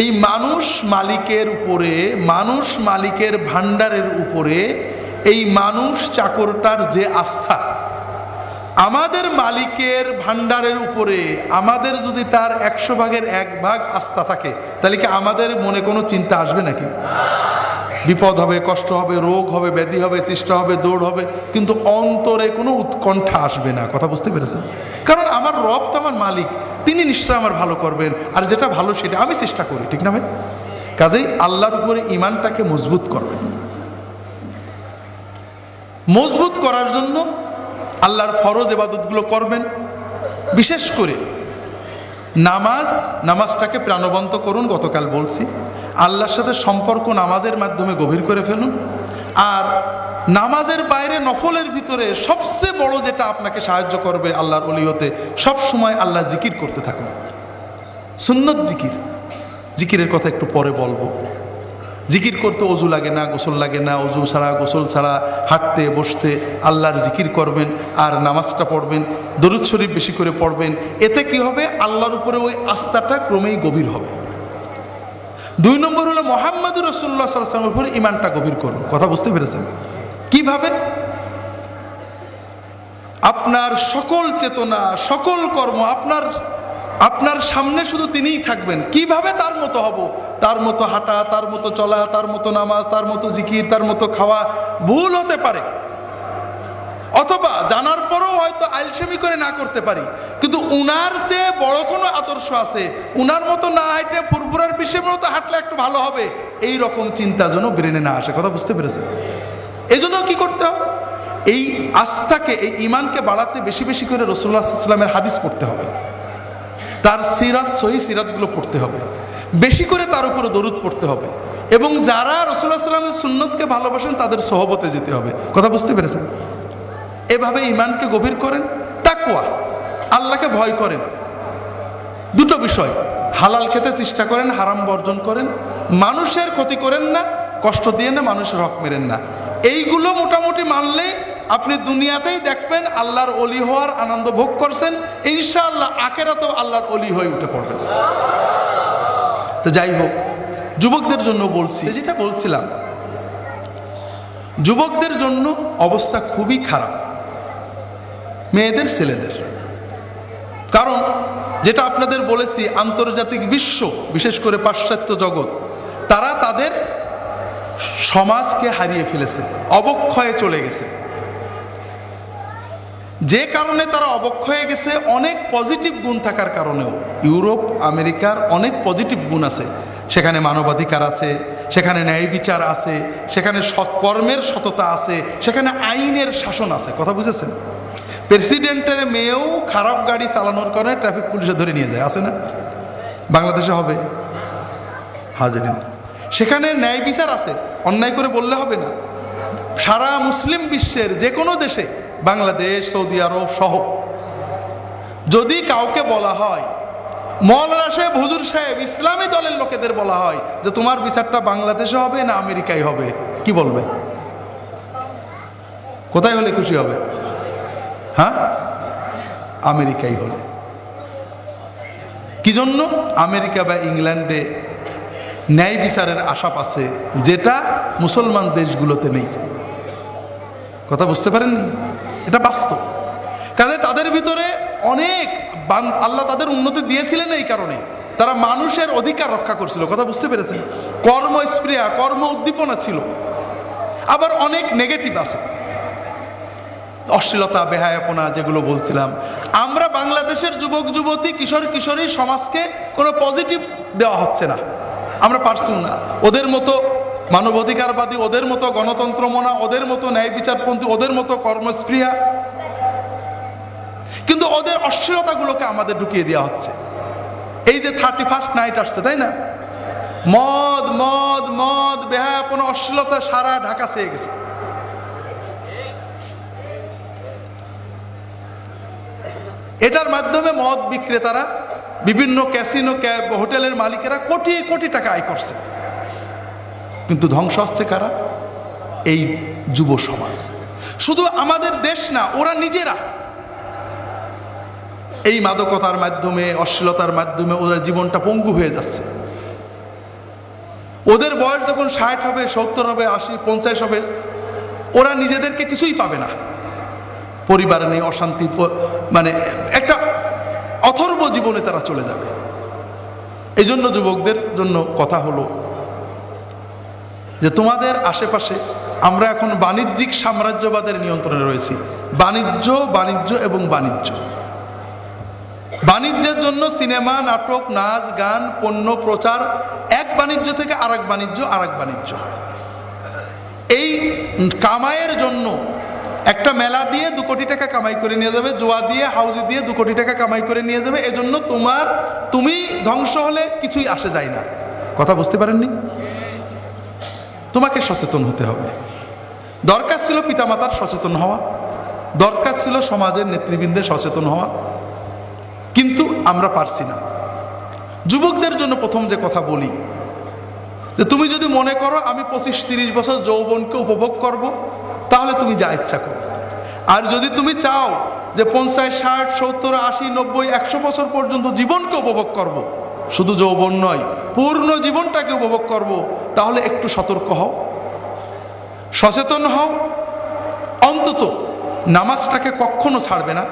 B: এই মানুষ মালিকের উপরে, মানুষ মালিকের ভান্ডারের উপরে, এই মানুষ চাকরটার যে আস্থা, আমাদের মালিকের ভান্ডারের উপরে আমাদের যদি তার 100 ভাগের 1 ভাগ আস্থা থাকে, তাহলে কি আমাদের মনে কোনো চিন্তা আসবে নাকি? বিপদ হবে, কষ্ট হবে, রোগ হবে, ব্যাধি হবে, চেষ্টা হবে, দৌড় হবে, কিন্তু অন্তরে কোনো উৎকণ্ঠা আসবে না। কথা বুঝতে পেরেছেন? কারণ আমার রব তো আমার মালিক, তিনি নিশ্চয় আমার ভালো করবেন, আর যেটা ভালো সেটা আমি চেষ্টা করি, ঠিক না ভাই? কাজেই আল্লাহর উপরে ঈমানটাকে মজবুত করবেন। মজবুত করার জন্য আল্লাহর ফরজ ইবাদতগুলো করবেন, বিশেষ করে নামাজটাকে প্রাণবন্ত করুন। গতকাল বলছি, আল্লাহর সাথে সম্পর্ক নামাজের মাধ্যমে গভীর করে ফেলুন। আর নামাজের বাইরে নফলের ভিতরে সবচেয়ে বড় যেটা আপনাকে সাহায্য করবে আল্লাহর ওলি হতে, সব সময় আল্লাহ জিকির করতে থাকুন। সুন্নত জিকিরের কথা একটু পরে বলবো। জিকির করতে অজু লাগে না, গোসল লাগে না, অজু ছাড়া গোসল ছাড়া হাঁটতে বসতে আল্লাহর জিকির করবেন, আর নামাজটা পড়বেন, দরুদ শরীফ বেশি করে পড়বেন। এতে কি হবে? আল্লাহর উপরে ওই আস্থাটা ক্রমেই গভীর হবে। 2 নম্বর হলো মুহাম্মদুর রাসূলুল্লাহ সাল্লাল্লাহু আলাইহি ওয়াসাল্লামের উপরে ঈমানটা গভীর করুন। কথা বুঝতে পেরেছেন? কিভাবে? আপনার সকল চেতনা, সকল কর্ম, আপনার সামনে শুধু তিনিই থাকবেন। কিভাবে তার মতো হব? তার মতো হাঁটা, তার মতো চলা, তার মতো নামাজ, তার মতো জিকির, তার মতো খাওয়া ভুল হতে পারে, অথবা জানার পরেও হয়তো আলসেমি করে না করতে পারি, কিন্তু উনার চেয়ে বড় কোনো আদর্শ আছে, উনার মতো না হাঁটে ফুরফুরার বিশ্বের মতো হাঁটলে একটু ভালো হবে, এই রকম চিন্তা যেন ব্রেনে না আসে। কথা বুঝতে পেরেছেন? এই জন্য কি করতে হবে? এই আস্থাকে, এই ঈমানকে বাড়াতে বেশি বেশি করে রাসূলুল্লাহ সাল্লাল্লাহু আলাইহি ওয়াসাল্লামের হাদিস পড়তে হবে, তার সিরাত, সহিহ সিরাতগুলো পড়তে হবে, বেশি করে তার উপরে দরুদ পড়তে হবে, এবং যারা রাসূলুল্লাহ সাল্লাল্লাহু আলাইহি ওয়াসাল্লামের সুন্নতকে ভালোবাসেন তাদের সোহবতে যেতে হবে। কথা বুঝতে পেরেছেন? এভাবে ঈমানকে গভীর করেন। তাকওয়া, আল্লাহকে ভয় করেন। 2টো বিষয়, হালাল খেতে চেষ্টা করেন, হারাম বর্জন করেন, মানুষের ক্ষতি করেন না, কষ্ট দিয়ে না, মানুষের হক মেরেন না। এইগুলো মোটামুটি মানলে আপনি দুনিয়াতেই দেখবেন আল্লাহর ওলি হওয়ার আনন্দ ভোগ করছেন, ইনশাআল্লাহ আখিরাতেও আল্লাহর ওলি হয়ে উঠে পড়বেন। তো যাই হোক, যুবকদের জন্য বলছি, যেটা বলছিলাম, যুবকদের জন্য অবস্থা খুবই খারাপ, মেয়েদের, ছেলেদের। কারণ যেটা আপনাদের বলেছি, আন্তর্জাতিক বিশ্ব, বিশেষ করে পাশ্চাত্য জগৎ, তারা তাদের সমাজকে হারিয়ে ফেলেছে, অবক্ষয়ে চলে গেছে। যে কারণে তারা অবক্ষয়ে গেছে, অনেক পজিটিভ গুণ থাকার কারণেও, ইউরোপ আমেরিকার অনেক পজিটিভ গুণ আছে, সেখানে মানবাধিকার আছে, সেখানে ন্যায় বিচার আছে, সেখানে কর্মের সততা আছে, সেখানে আইনের শাসন আছে। কথা বুঝেছেন? প্রেসিডেন্টের মেয়েও খারাপ গাড়ি চালানোর কারণে ট্রাফিক পুলিশে ধরে নিয়ে যায়, আছে না? বাংলাদেশে হবে হাজারিন। সেখানে ন্যায় বিচার আছে, অন্যায় করে বললে হবে না। সারা মুসলিম বিশ্বের যে কোনো দেশে, বাংলাদেশ, সৌদি আরব সহ, যদি কাউকে বলা হয়, মওলানা সাহেব, হুজুর সাহেব, ইসলামী দলের লোকেদের বলা হয় যে তোমার বিচারটা বাংলাদেশে হবে না আমেরিকায় হবে, কি বলবে? কোথায় হলে খুশি হবে? হ্যাঁ, আমেরিকায় হলে। কি জন্য? আমেরিকা বা ইংল্যান্ডে ন্যায় বিচারের আশা পাচ্ছে, যেটা মুসলমান দেশগুলোতে নেই। কথা বুঝতে পারেন? এটা বাস্তব। কাজে তাদের ভিতরে অনেক আল্লাহ তাদের উন্নতি দিয়েছিলেন, এই কারণে তারা মানুষের অধিকার রক্ষা করছিল। কথা বুঝতে পেরেছেন? কর্মস্পৃহা, কর্ম উদ্দীপনা ছিল। আবার অনেক নেগেটিভ আছে, অশ্লীলতা, বেহায়াপনা, যেগুলো বলছিলাম। আমরা বাংলাদেশের যুবক যুবতী, কিশোর কিশোরী সমাজকে কোনো পজিটিভ দেওয়া হচ্ছে না, আমরা পারছি না। ওদের মতো মানবাধিকারবাদী, ওদের মতো গণতন্ত্রমনা, ওদের মতো ন্যায় বিচারপন্থী, ওদের মতো কর্মস্পৃহা, কিন্তু ওদের অশ্লীলতাগুলোকে আমাদের ঢুকিয়ে দেওয়া হচ্ছে। এই যে 31st নাইট আসছে, তাই না? মদ মদ মদ, বেহায়াপনা, অশ্লীলতা সারা ঢাকা ছেয়ে গেছে। এটার মাধ্যমে মদ বিক্রেতারা, বিভিন্ন ক্যাসিনো, হোটেলের মালিকেরা কোটি কোটি টাকা আয় করছে। কিন্তু ধ্বংস হচ্ছে কারা? এই যুব সমাজ। শুধু আমাদের দেশ না, ওরা নিজেরা এই মাদকতার মাধ্যমে, অশ্লীলতার মাধ্যমে ওদের জীবনটা পঙ্গু হয়ে যাচ্ছে। ওদের বয়স যখন 60 হবে, 70 হবে, 80, 50 হবে, ওরা নিজেদেরকে কিছুই পাবে না। পরিবার নেই, অশান্তি, মানে একটা অথর্ব জীবনে তারা চলে যাবে। এই জন্য যুবকদের জন্য কথা হলো যে তোমাদের আশেপাশে আমরা এখন বাণিজ্যিক সাম্রাজ্যবাদের নিয়ন্ত্রণে রয়েছি। বাণিজ্য, বাণিজ্য এবং বাণিজ্য। বাণিজ্যের জন্য সিনেমা, নাটক, নাচ, গান, পণ্য প্রচার, এক বাণিজ্য থেকে আরেক বাণিজ্য, আরেক বাণিজ্য। এই কামাইয়ের জন্য একটা মেলা দিয়ে 2 কোটি টাকা কামাই করে নিয়ে যাবে, জুয়া দিয়ে, হাউজি দিয়ে 2 কোটি টাকা কামাই করে নিয়ে যাবে। এজন্য তুমি ধ্বংস হলে কিছুই আসে যায় না। কথা বুঝতে পারেননি? তোমাকে সচেতন হতে হবে। দরকার ছিল পিতামাতার সচেতন হওয়া, দরকার ছিল সমাজের নেতৃবৃন্দের সচেতন হওয়া, কিন্তু আমরা পারছি না। যুবকদের জন্য প্রথম যে কথা বলি, যে তুমি যদি মনে করো আমি 25-30 বছর যৌবনকে উপভোগ করব, তাহলে তুমি যা ইচ্ছা করো। আর যদি তুমি চাও যে 50, 60, 70, 80, 90, 100 বছর পর্যন্ত জীবনকে উপভোগ করব, শুধু যৌবন নয়, পূর্ণ জীবনটাকে উপভোগ করব, তাহলে একটু সতর্ক হও, সচেতন হও। অন্তত নামাজটাকে কখনো ছাড়বে না।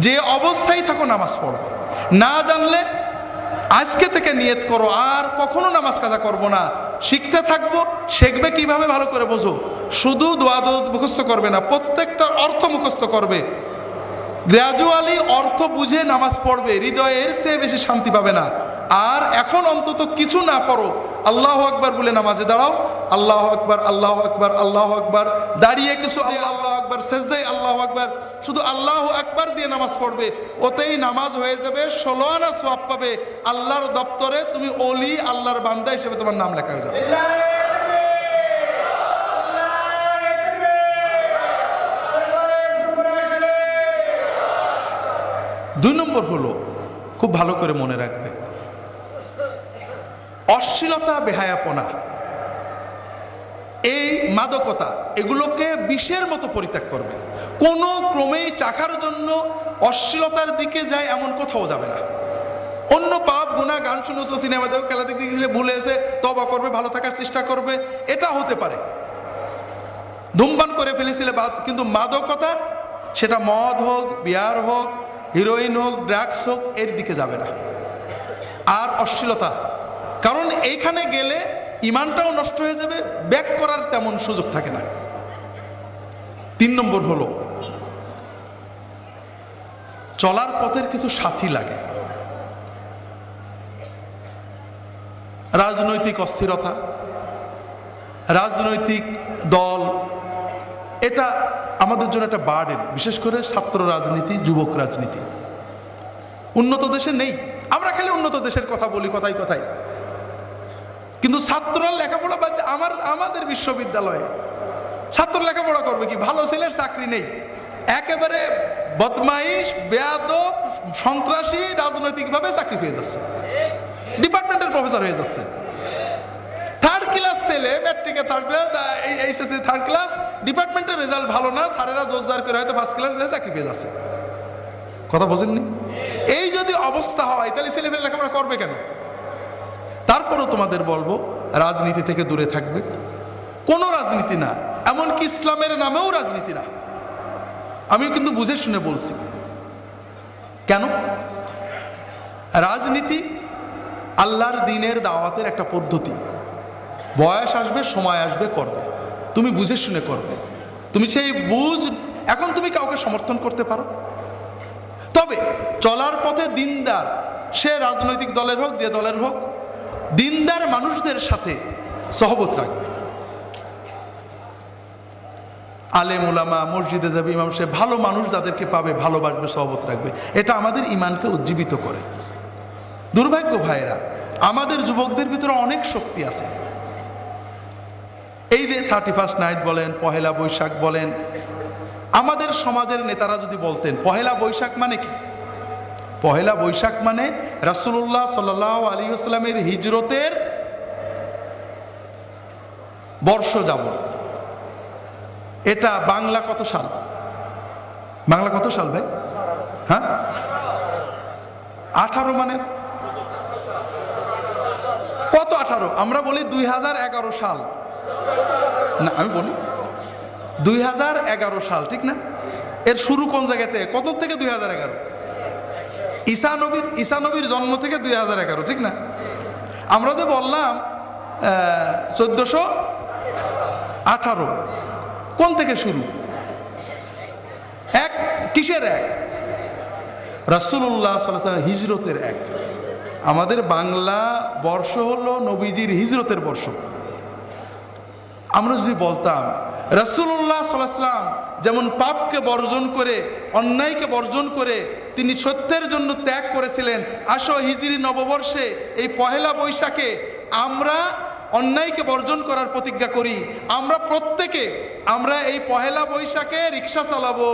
B: যে অবস্থায় থাকো নামাজ পড়বে। না জানলে আজকে থেকে নিয়ত করো, আর কখনো নামাজ কাজা করব না। শিখতে থাকবো, শিখবে কিভাবে ভালো করে বোঝো। শুধু দোয়া মুখস্থ করবে না, প্রত্যেকটার অর্থ মুখস্থ করবে। গ্র্যাজুয়ালি অর্থ বুঝে নামাজ পড়বে, হৃদয়ের চেয়ে বেশি শান্তি পাবে না। আর এখন অন্তত কিছু না পড়ো, আল্লাহু আকবার বলে নামাজে দাঁড়াও। আল্লাহু আকবার, আল্লাহু আকবার, আল্লাহু আকবার। দাঁড়িয়ে কিছু আল্লাহু আকবার, সেজদায় আল্লাহু আকবার, শুধু আল্লাহু আকবার দিয়ে নামাজ পড়বে। ওতেই নামাজ হয়ে যাবে, 16 আনা সওয়াব পাবে। আল্লাহর দপ্তরে তুমি ওলি, আল্লাহর বান্দা হিসেবে তোমার নাম লেখা হয়ে যাবে। 2 নম্বর হলো, খুব ভালো করে মনে রাখবে, অশ্লীলতা, বেহায়াপনা, এই মাদকতা, এগুলোকে বিষের মতো পরিত্যাগ করবে। কোনো ক্রমেই চাখার জন্য অশ্লীলতার দিকে যায় এমন কোথাও যাবে না। অন্য পাপ, গুনাহ, গান শুনেছো, সিনেমা দেখো, খেলা দেখতে গেছিলে, ভুলে এসে তওবা করবে, ভালো থাকার চেষ্টা করবে, এটা হতে পারে। ধূমপান করে ফেলেছিলে, কিন্তু মাদকতা, সেটা মদ হোক, বিয়ার হোক, হিরোইন হোক, ড্রাগস হোক, এর দিকে যাবে না। আর অশ্লীলতা, কারণ এইখানে গেলে ইমানটাও নষ্ট হয়ে যাবে, ব্যাক করার তেমন সুযোগ থাকে না। 3 নম্বর হলো, চলার পথের কিছু সাথী লাগে। রাজনৈতিক অস্থিরতা, রাজনৈতিক দল, এটা আমাদের জন্য একটা বার্ডেন। বিশেষ করে ছাত্র রাজনীতি, যুবক রাজনীতি উন্নত দেশে নেই। আমরা খালি উন্নত দেশের কথা বলি কথায় কথায়, কিন্তু ছাত্ররা লেখাপড়া বাদ, আমাদের বিশ্ববিদ্যালয়ে ছাত্র লেখাপড়া করবে কি? ভালো ছেলের চাকরি নেই, একেবারে বদমাইশ, বেয়াদব, সন্ত্রাসী, রাজনৈতিকভাবে চাকরি পেয়ে যাচ্ছে, ডিপার্টমেন্টের প্রফেসর হয়ে যাচ্ছে। 3rd ক্লাস ছেলে, ম্যাট্রিকে 3rd class, HSC 3rd class, ডিপার্টমেন্টের রেজাল্ট ভালো না, স্যারেরা জোরদার করে হয়তো 1st ক্লাস চাকরি পেয়ে যাচ্ছে। কথা বোঝেননি? এই যদি অবস্থা হয়, তাহলে ছেলেমেয়েরা লেখাপড়া করবে কেন? তারপরও তোমাদের বলবো, রাজনীতি থেকে দূরে থাকবে। কোনো রাজনীতি না, এমনকি ইসলামের নামেও রাজনীতি না। আমি কিন্তু বুঝে শুনে বলছি। কেন? রাজনীতি আল্লাহর দ্বীনের দাওয়াতের একটা পদ্ধতি। বয়স আসবে, সময় আসবে, করবে, তুমি বুঝে শুনে করবে। তুমি সেই বুঝ, এখন তুমি কাউকে সমর্থন করতে পারো, তবে চলার পথে দিনদার, সে রাজনৈতিক দলের হোক, যে দলের হোক, দিনদার মানুষদের সাথে সহবত রাখবে। আলেম ওলামা, মসজিদে যাবে, ইমাম সাহেব, ভালো মানুষ যাদেরকে পাবে ভালোবাসবে, সহবত রাখবে। এটা আমাদের ইমানকে উজ্জীবিত করে। দুর্ভাগ্য ভাইরা, আমাদের যুবকদের ভিতরে অনেক শক্তি আছে। এই যে 31st নাইট বলেন, পহেলা বৈশাখ বলেন, আমাদের সমাজের নেতারা যদি বলতেন পহেলা বৈশাখ মানে কি? পহেলা বৈশাখ মানে রাসূলুল্লাহ সাল্লাল্লাহু আলাইহি ওয়াসাল্লামের হিজরতের বর্ষ যাপন। এটা বাংলা কত সাল? বাংলা কত সাল ভাই? হ্যাঁ, 18 মানে কত? 18 আমরা বলি 2011 সাল না, আমি বলি 2011 সাল, ঠিক না? এর শুরু কোন জায়গাতে, কত থেকে? 2011। ঈসা নবীর জন্ম থেকে 2011, ঠিক না? আমরা যে বললাম 1418, কোন থেকে শুরু? এক কিসের এক? রাসূলুল্লাহ সাল্লাল্লাহু আলাইহি ওয়াসাল্লাম হিজরতের এক। আমাদের বাংলা বর্ষ হলো নবীজির হিজরতের বর্ষ। আমরা যদি বলতাম রাসূলুল্লাহ সাল্লাল্লাহু আলাইহি ওয়াসাল্লাম যেমন পাপকে বর্জন করে, অন্যায়কে বর্জন করে তিনি সত্যের জন্য ত্যাগ করেছিলেন, আসো হিজরি নববর্ষে এই পহেলা বৈশাখে আমরা অন্যায়কে বর্জন করার প্রতিজ্ঞা করি। আমরা প্রত্যেকে, আমরা এই পহেলা বৈশাখে রিক্সা চালাবো,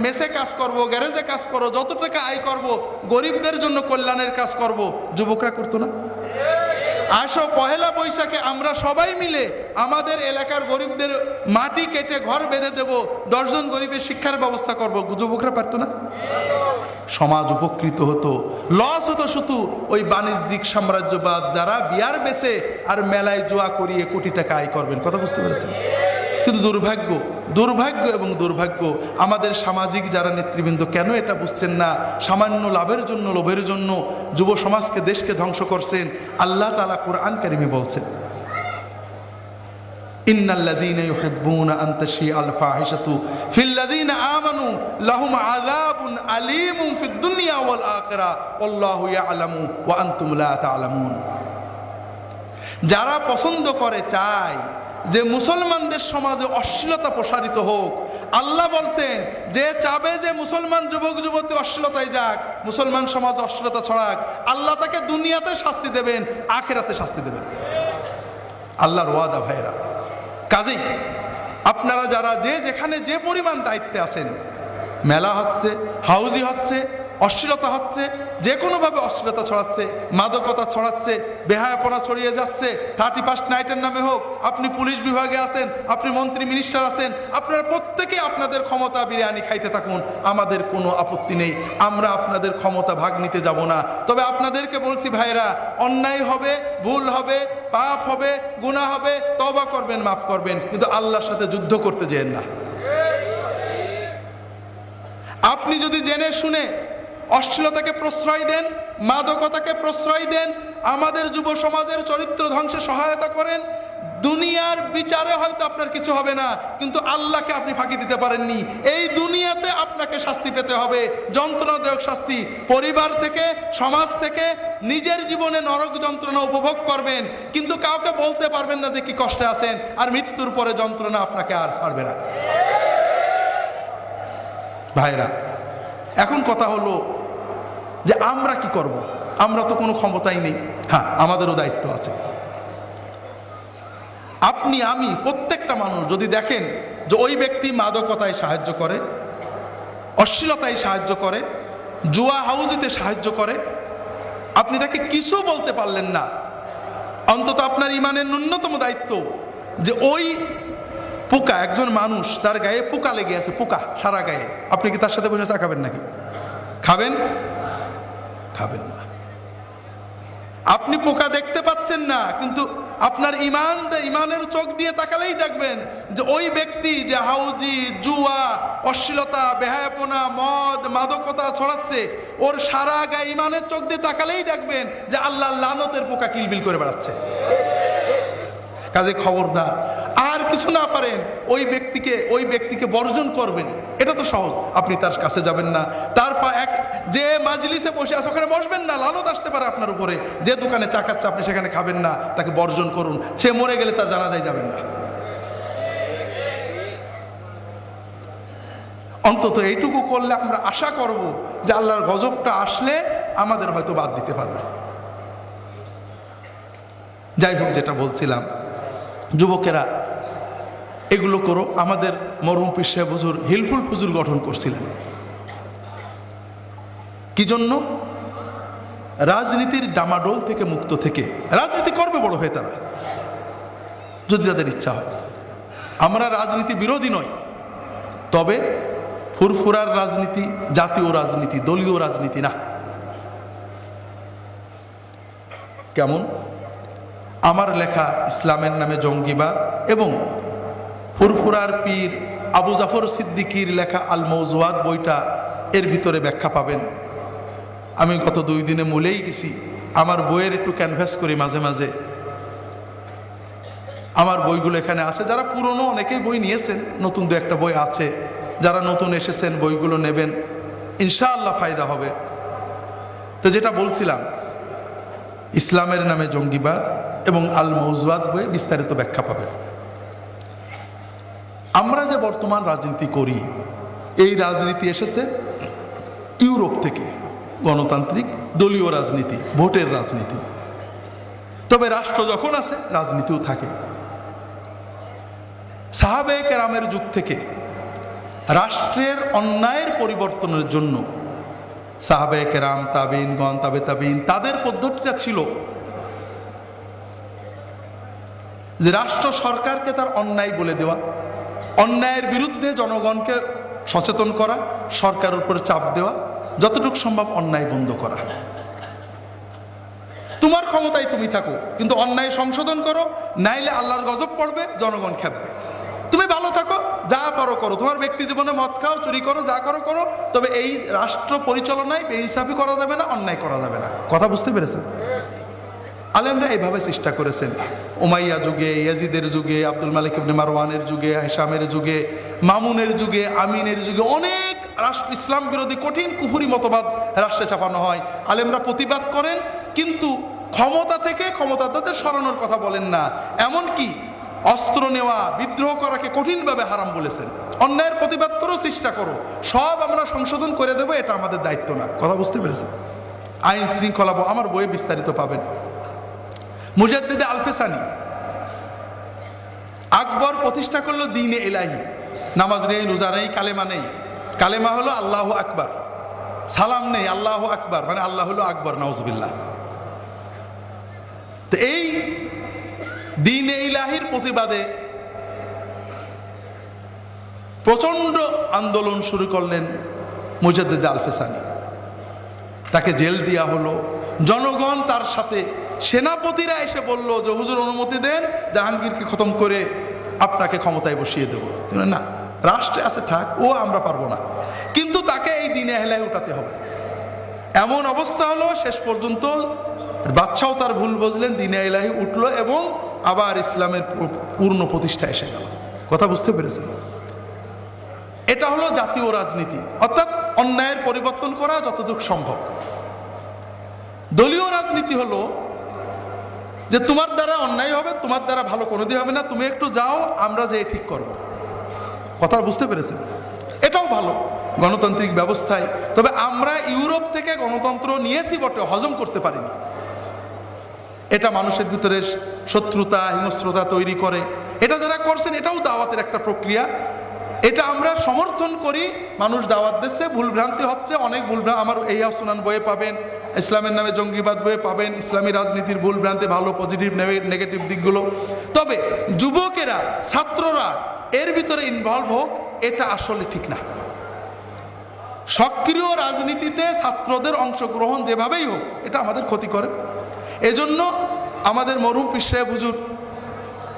B: মেসে কাজ করব, গ্যারেজে কাজ করবো, যত টাকা আয় করব, গরিবদের জন্য কল্যাণের কাজ করব। যুবকরা করতো না? আসো পহেলা বৈশাখে আমরা সবাই মিলে আমাদের এলাকার গরিবদের মাটি কেটে ঘর বেঁধে দেব, 10 জন গরিবের শিক্ষার ব্যবস্থা করব। যুবকরা পারতো না? সমাজ উপকৃত হতো। লস হতো শুধু ওই বাণিজ্যিক সাম্রাজ্যবাদ, যারা বিয়ার বেচে আর মেলায় জুয়া করিয়ে কোটি টাকা আয় করবেন। কথা বুঝতে পেরেছেন? কিন্তু দুর্ভাগ্য এবং দুর্ভাগ্য, আমাদের সামাজিক যারা নেতৃবৃন্দ কেন এটা বুঝছেন না? সামান্য লাভের জন্য, লোভের জন্য যুব সমাজকে, দেশকে ধ্বংস করছেন। আল্লাহ তাআলা কোরআন কারিমে বলছেন, ইন্নাল্লাযীনা ইউহিব্বুনা আন তাশিআল ফাহিশাতু ফিল্লাযীনা আমানু লাহুম আযাবুন আলীমুন ফিদ দুনিয়া ওয়াল আখিরাহ ওয়াল্লাহু ইয়ালামু ওয়া আনতুম লা তা'লামুন। যারা পছন্দ করে, চায় যে মুসলমানদের সমাজে অশ্লীলতা প্রসারিত হোক, আল্লাহ বলছেন যে চাবে যে মুসলমান যুবক যুবতী অশ্লীলতায় যাক, মুসলমান সমাজ অশ্লীলতা ছড়াক, আল্লাহ তাকে দুনিয়াতে শাস্তি দেবেন, আখিরাতে শাস্তি দেবেন। আল্লাহর ওয়াদা ভাইরা। কাজেই আপনারা যারা যে যেখানে যে পরিমাণ দায়িত্বে আছেন, মেলা হচ্ছে, হাউজি হচ্ছে, অশ্লীলতা হচ্ছে, যে কোনোভাবে অশ্লীলতা ছড়াচ্ছে, মাদকতা ছড়াচ্ছে, বেহায়াপনা ছড়িয়ে যাচ্ছে, 31st নাইটের নামে হোক, আপনি পুলিশ বিভাগে আছেন, আপনি মন্ত্রী মিনিস্টার আছেন, আপনারা প্রত্যেকে আপনাদের ক্ষমতা বিরিয়ানি খাইতে থাকুন, আমাদের কোনো আপত্তি নেই। আমরা আপনাদের ক্ষমতা ভাগ নিতে যাব না। তবে আপনাদেরকে বলছি ভাইরা, অন্যায় হবে, ভুল হবে, পাপ হবে, গুনাহ হবে, তওবা করবেন, মাফ করবেন, কিন্তু আল্লাহর সাথে যুদ্ধ করতে যেন না। আপনি যদি জেনে শুনে অশ্লীলতাকে প্রশ্রয় দেন, মাদকতাকে প্রশ্রয় দেন, আমাদের যুব সমাজের চরিত্র ধ্বংসে সহায়তা করেন, দুনিয়ার বিচারে হয়তো আপনার কিছু হবে না, কিন্তু আল্লাহকে আপনি ফাঁকি দিতে পারেননি। এই দুনিয়াতে আপনাকে শাস্তি পেতে হবে, যন্ত্রণাদায়ক শাস্তি। পরিবার থেকে, সমাজ থেকে নিজের জীবনে নরক যন্ত্রণা উপভোগ করবেন, কিন্তু কাউকে বলতে পারবেন না যে কি কষ্টে আছেন, আর মৃত্যুর পরে যন্ত্রণা আপনাকে আর ছাড়বে না। ভাইরা, এখন কথা হলো যে আমরা কি করব? আমরা তো কোনো ক্ষমতাই নেই। হ্যাঁ, আমাদেরও দায়িত্ব আছে। আপনি, আমি, প্রত্যেকটা মানুষ যদি দেখেন যে ওই ব্যক্তি মাদকতায় সাহায্য করে, অশ্লীলতায় সাহায্য করে, জুয়া হাউজিতে সাহায্য করে, আপনি তাকে কিছু বলতে পারলেন না, অন্তত আপনার ইমানের ন্যূনতম দায়িত্ব যে ওই পোকা, একজন মানুষ তার গায়ে পোকা লেগে আছে, পোকা সারা গায়ে, আপনি কি তার সাথে বসে চা খাবেন নাকি? খাবেন? খাবেন না। আপনি পোকা দেখতে পাচ্ছেন না, কিন্তু আপনার ইমানের চোখ দিয়ে তাকালেই দেখবেন যে ওই ব্যক্তি যে হাউজি, জুয়া, অশ্লীলতা, বেহায়াপনা, মদ, মাদকতা ছড়াচ্ছে, ওর সারা গায়ে ইমানের চোখ দিয়ে তাকালেই দেখবেন যে আল্লাহর লানতের পোকা কিলবিল করে বেড়াচ্ছে। কাজে খবরদার, আর কিছু না পারেন ওই ব্যক্তিকে বর্জন করবেন, এটা তো সহজ। আপনি তার কাছে যাবেন না, যে মাজলিসে বসে আছে ওখানে বসবেন না, লালত আসতে পারে আপনার উপরে। যে দোকানে চা খাচ্ছে আপনি সেখানে খাবেন না, তাকে বর্জন করুন। সে মরে গেলে তার জানাজায় যাবেন না। অন্তত এইটুকু করলে আমরা আশা করব যে আল্লাহর গজবটা আসলে আমাদের হয়তো বাদ দিতে পারবে। যাই হোক, যেটা বলছিলাম, যুবকেরা এগুলো করো। আমাদের মরহুম পীর সাহেব হুজুর হিলফুল ফুজুর গঠন করছিলেন কি জন্য? রাজনীতির ডামাডোল থেকে মুক্ত থেকে। রাজনীতি করবে বড় হয়ে তারা, যদি তাদের ইচ্ছা হয়। আমরা রাজনীতি বিরোধী নই, তবে ফুরফুরার রাজনীতি, জাতীয় রাজনীতি, দলীয় রাজনীতি না। কেমন? আমার লেখা ইসলামের নামে জঙ্গিবাদ এবং ফুরফুরার পীর আবু জাফর সিদ্দিকীর লেখা আল মৌজুয়াত বইটা, এর ভিতরে ব্যাখ্যা পাবেন। আমি গত 2 দিনে মূলেই গেছি, আমার বইয়ের একটু ক্যানভাস করি মাঝে মাঝে। আমার বইগুলো এখানে আছে। যারা পুরনো অনেকেই বই নিয়েছেন, নতুন 2-1টা বই আছে। যারা নতুন এসেছেন বইগুলো নেবেন, ইনশাআল্লাহ ফায়দা হবে। তো যেটা বলছিলাম, ইসলামের নামে জঙ্গিবাদ এবং আল মৌজুয়াত বইয়ে বিস্তারিত ব্যাখ্যা পাবেন। আমরা যে বর্তমান রাজনীতি করি, এই রাজনীতি এসেছে ইউরোপ থেকে। গণতান্ত্রিক দলীয় রাজনীতি, ভোটের রাজনীতি। তবে রাষ্ট্র যখন আছে, রাজনীতিও থাকে। সাহাবায়ে কেরামের যুগ থেকে রাষ্ট্রের অন্যায়ের পরিবর্তনের জন্য সাহাবায়ে কেরাম, তাবিঈনগণ, তাবে তাবিঈন, তাদের পদ্ধতিটা ছিল যে রাষ্ট্র সরকারকে তার অন্যায় বলে দেওয়া, অন্যায়ের বিরুদ্ধে জনগণকে সচেতন করা, সরকারের উপরে চাপ দেওয়া, যতটুকু সম্ভব অন্যায় বন্ধ করা। তোমার ক্ষমতায় তুমি থাকো, কিন্তু অন্যায় সংশোধন করো, নাইলে আল্লাহর গজব পড়বে, জনগণ খেপবে। তুমি ভালো থাকো, যা করো করো, তোমার ব্যক্তি জীবনে মদ খাও, চুরি করো, যা করো করো, তবে এই রাষ্ট্র পরিচালনায় বেহিসাবি করা যাবে না, অন্যায় করা যাবে না। কথা বুঝতে পেরেছেন? আলেমরা এইভাবে চেষ্টা করেছেন। উমাইয়া যুগে, ইয়াজিদের যুগে, আব্দুল মালিক ইবনে মারওয়ানের যুগে, হিশামের যুগে, মামুনের যুগে, আমিনের যুগে অনেক রাষ্ট্র ইসলাম বিরোধী কঠিন কুফরি মতবাদ রাষ্ট্রে চাপানো হয়। আলেমরা প্রতিবাদ করেন, কিন্তু ক্ষমতা থেকে ক্ষমতাদারদের সরানোর কথা বলেন না। এমনকি অস্ত্র নেওয়া, বিদ্রোহ করাকে কঠিনভাবে হারাম বলেছেন। অন্যায়ের প্রতিবাদ করো, চেষ্টা করো, সব আমরা সংশোধন করে দেবো, এটা আমাদের দায়িত্ব না। কথা বুঝতে পেরেছেন? আইন শৃঙ্খলা আমার বইয়ে বিস্তারিত পাবেন। মুজাদ্দিদে আল-ফিসানি, আকবর প্রতিষ্ঠা করলো দ্বীনে ইলাহি। নামাজ নেই, রোজা নেই, কালেমা নেই। কালেমা হলো আল্লাহু আকবার, সালাম নেই, আল্লাহু আকবার মানে আল্লাহ হলো আকবর, নাউজুবিল্লাহ। তো এই দ্বীনে ইলাহির প্রতিবাদে প্রচন্ড আন্দোলন শুরু করলেন মুজাদ্দিদে আল-ফিসানি। তাকে জেল দেওয়া হলো। জনগণ তার সাথে, সেনাপতিরা এসে বলল যে হুজুর অনুমতি দেন, জাহাঙ্গীরকে খতম করে আপনাকে ক্ষমতায় বসিয়ে দেব। না, রাষ্ট্রে আছে থাক, ও আমরা পারবো না, কিন্তু তাকে এই দ্বীনে ইলাহি উঠাতে হবে। এমন অবস্থা হলো, শেষ পর্যন্ত বাদশাও তার ভুল বুঝলেন, দ্বীনে ইলাহি উঠলো এবং আবার ইসলামের পূর্ণ প্রতিষ্ঠা এসে গেল। কথা বুঝতে পেরেছেন? এটা হলো জাতীয় রাজনীতি, অর্থাৎ অন্যায়ের পরিবর্তন করা যতটুকু সম্ভব। দলীয় রাজনীতি হলো যে তোমার দ্বারা অন্যায় হবে, তোমার দ্বারা ভালো কোনোদিন হবে না, তুমি একটু যাও, আমরা যে ঠিক করব। কথা বুঝতে পেরেছেন? এটাও ভালো গণতান্ত্রিক ব্যবস্থায়। তবে আমরা ইউরোপ থেকে গণতন্ত্র নিয়েছি বটে, হজম করতে পারিনি। এটা মানুষের ভিতরে শত্রুতা, হিংস্রতা তৈরি করে। এটা যারা করছেন, এটাও দাওয়াতের একটা প্রক্রিয়া। এটা আমরা সমর্থন করি। মানুষ দাওয়াত দিচ্ছে, ভুলভ্রান্তি হচ্ছে, অনেক ভুলভ্রান্তি আমার এই সুনান বইয়ে পাবেন, ইসলামের নামে জঙ্গিবাদ বইয়ে পাবেন, ইসলামী রাজনীতির ভুলভ্রান্তি, ভালো পজিটিভ নেগেটিভ দিকগুলো। তবে যুবকেরা, ছাত্ররা এর ভিতরে ইনভলভ হোক, এটা আসলে ঠিক না। সক্রিয় রাজনীতিতে ছাত্রদের অংশগ্রহণ যেভাবেই হোক এটা আমাদের ক্ষতি করে। এজন্য আমাদের মরহুম পীর সাহেব হুজুর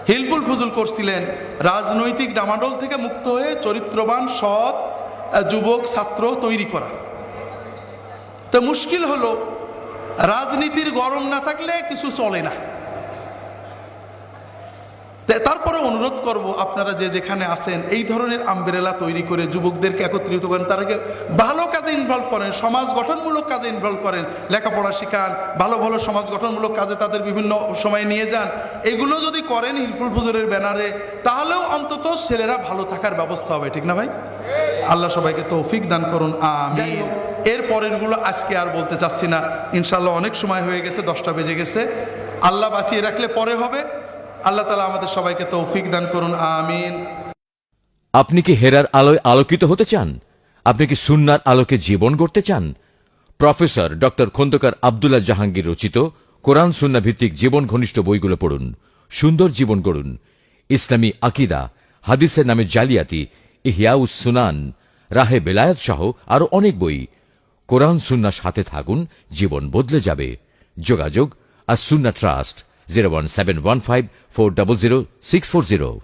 B: হিলফুল ফুজুল করছিলেন রাজনৈতিক ডামাডোল থেকে মুক্ত হয়ে চরিত্রবান সৎ যুবক ছাত্র তৈরি করা। তো মুশকিল হলো রাজনীতির গরম না থাকলে কিছু চলে না। তারপরে অনুরোধ করব আপনারা যে যেখানে আছেন এই ধরনের আমব্রেলা তৈরি করে যুবকদেরকে একত্রিত করেন, তাদেরকে ভালো কাজে ইনভলভ করেন, সমাজ গঠনমূলক কাজে ইনভলভ করেন, লেখাপড়া শেখান, ভালো ভালো সমাজ গঠনমূলক কাজে তাদের বিভিন্ন সময় নিয়ে যান। এগুলো যদি করেন হিলফুল ফুজুরের ব্যানারে, তাহলেও অন্তত ছেলেরা ভালো থাকার ব্যবস্থা হবে, ঠিক না ভাই? আল্লাহ সবাইকে তৌফিক দান করুন, আমিন। এর পরেরগুলো আজকে আর বলতে চাচ্ছি না, ইনশাআল্লাহ অনেক সময় হয়ে গেছে, 10টা বেজে গেছে। আল্লাহ বাঁচিয়ে রাখলে পরে হবে। আল্লাহ তাআলা আমাদের সবাইকে তৌফিক দান করুন, আমিন।
C: আপনি কি হেরার আলোয় আলোকিত হতে চান? আপনি কি সুন্নার আলোকে জীবন গড়তে চান? প্রফেসর ডক্টর খন্দকার আব্দুল্লাহ জাহাঙ্গীর রচিত কোরআন সুন্না ভিত্তিক জীবন ঘনিষ্ঠ বইগুলো পড়ুন, সুন্দর জীবন গড়ুন। ইসলামী আকিদা, হাদিসের নামে জালিয়াতি, ইহয়াউস সুনান, রাহে বেলায়েত সহ আরো অনেক বই। কোরআন সুন্নার সাথে থাকুন, জীবন বদলে যাবে। যোগাযোগ আর সুন্না ট্রাস্ট 01715400640।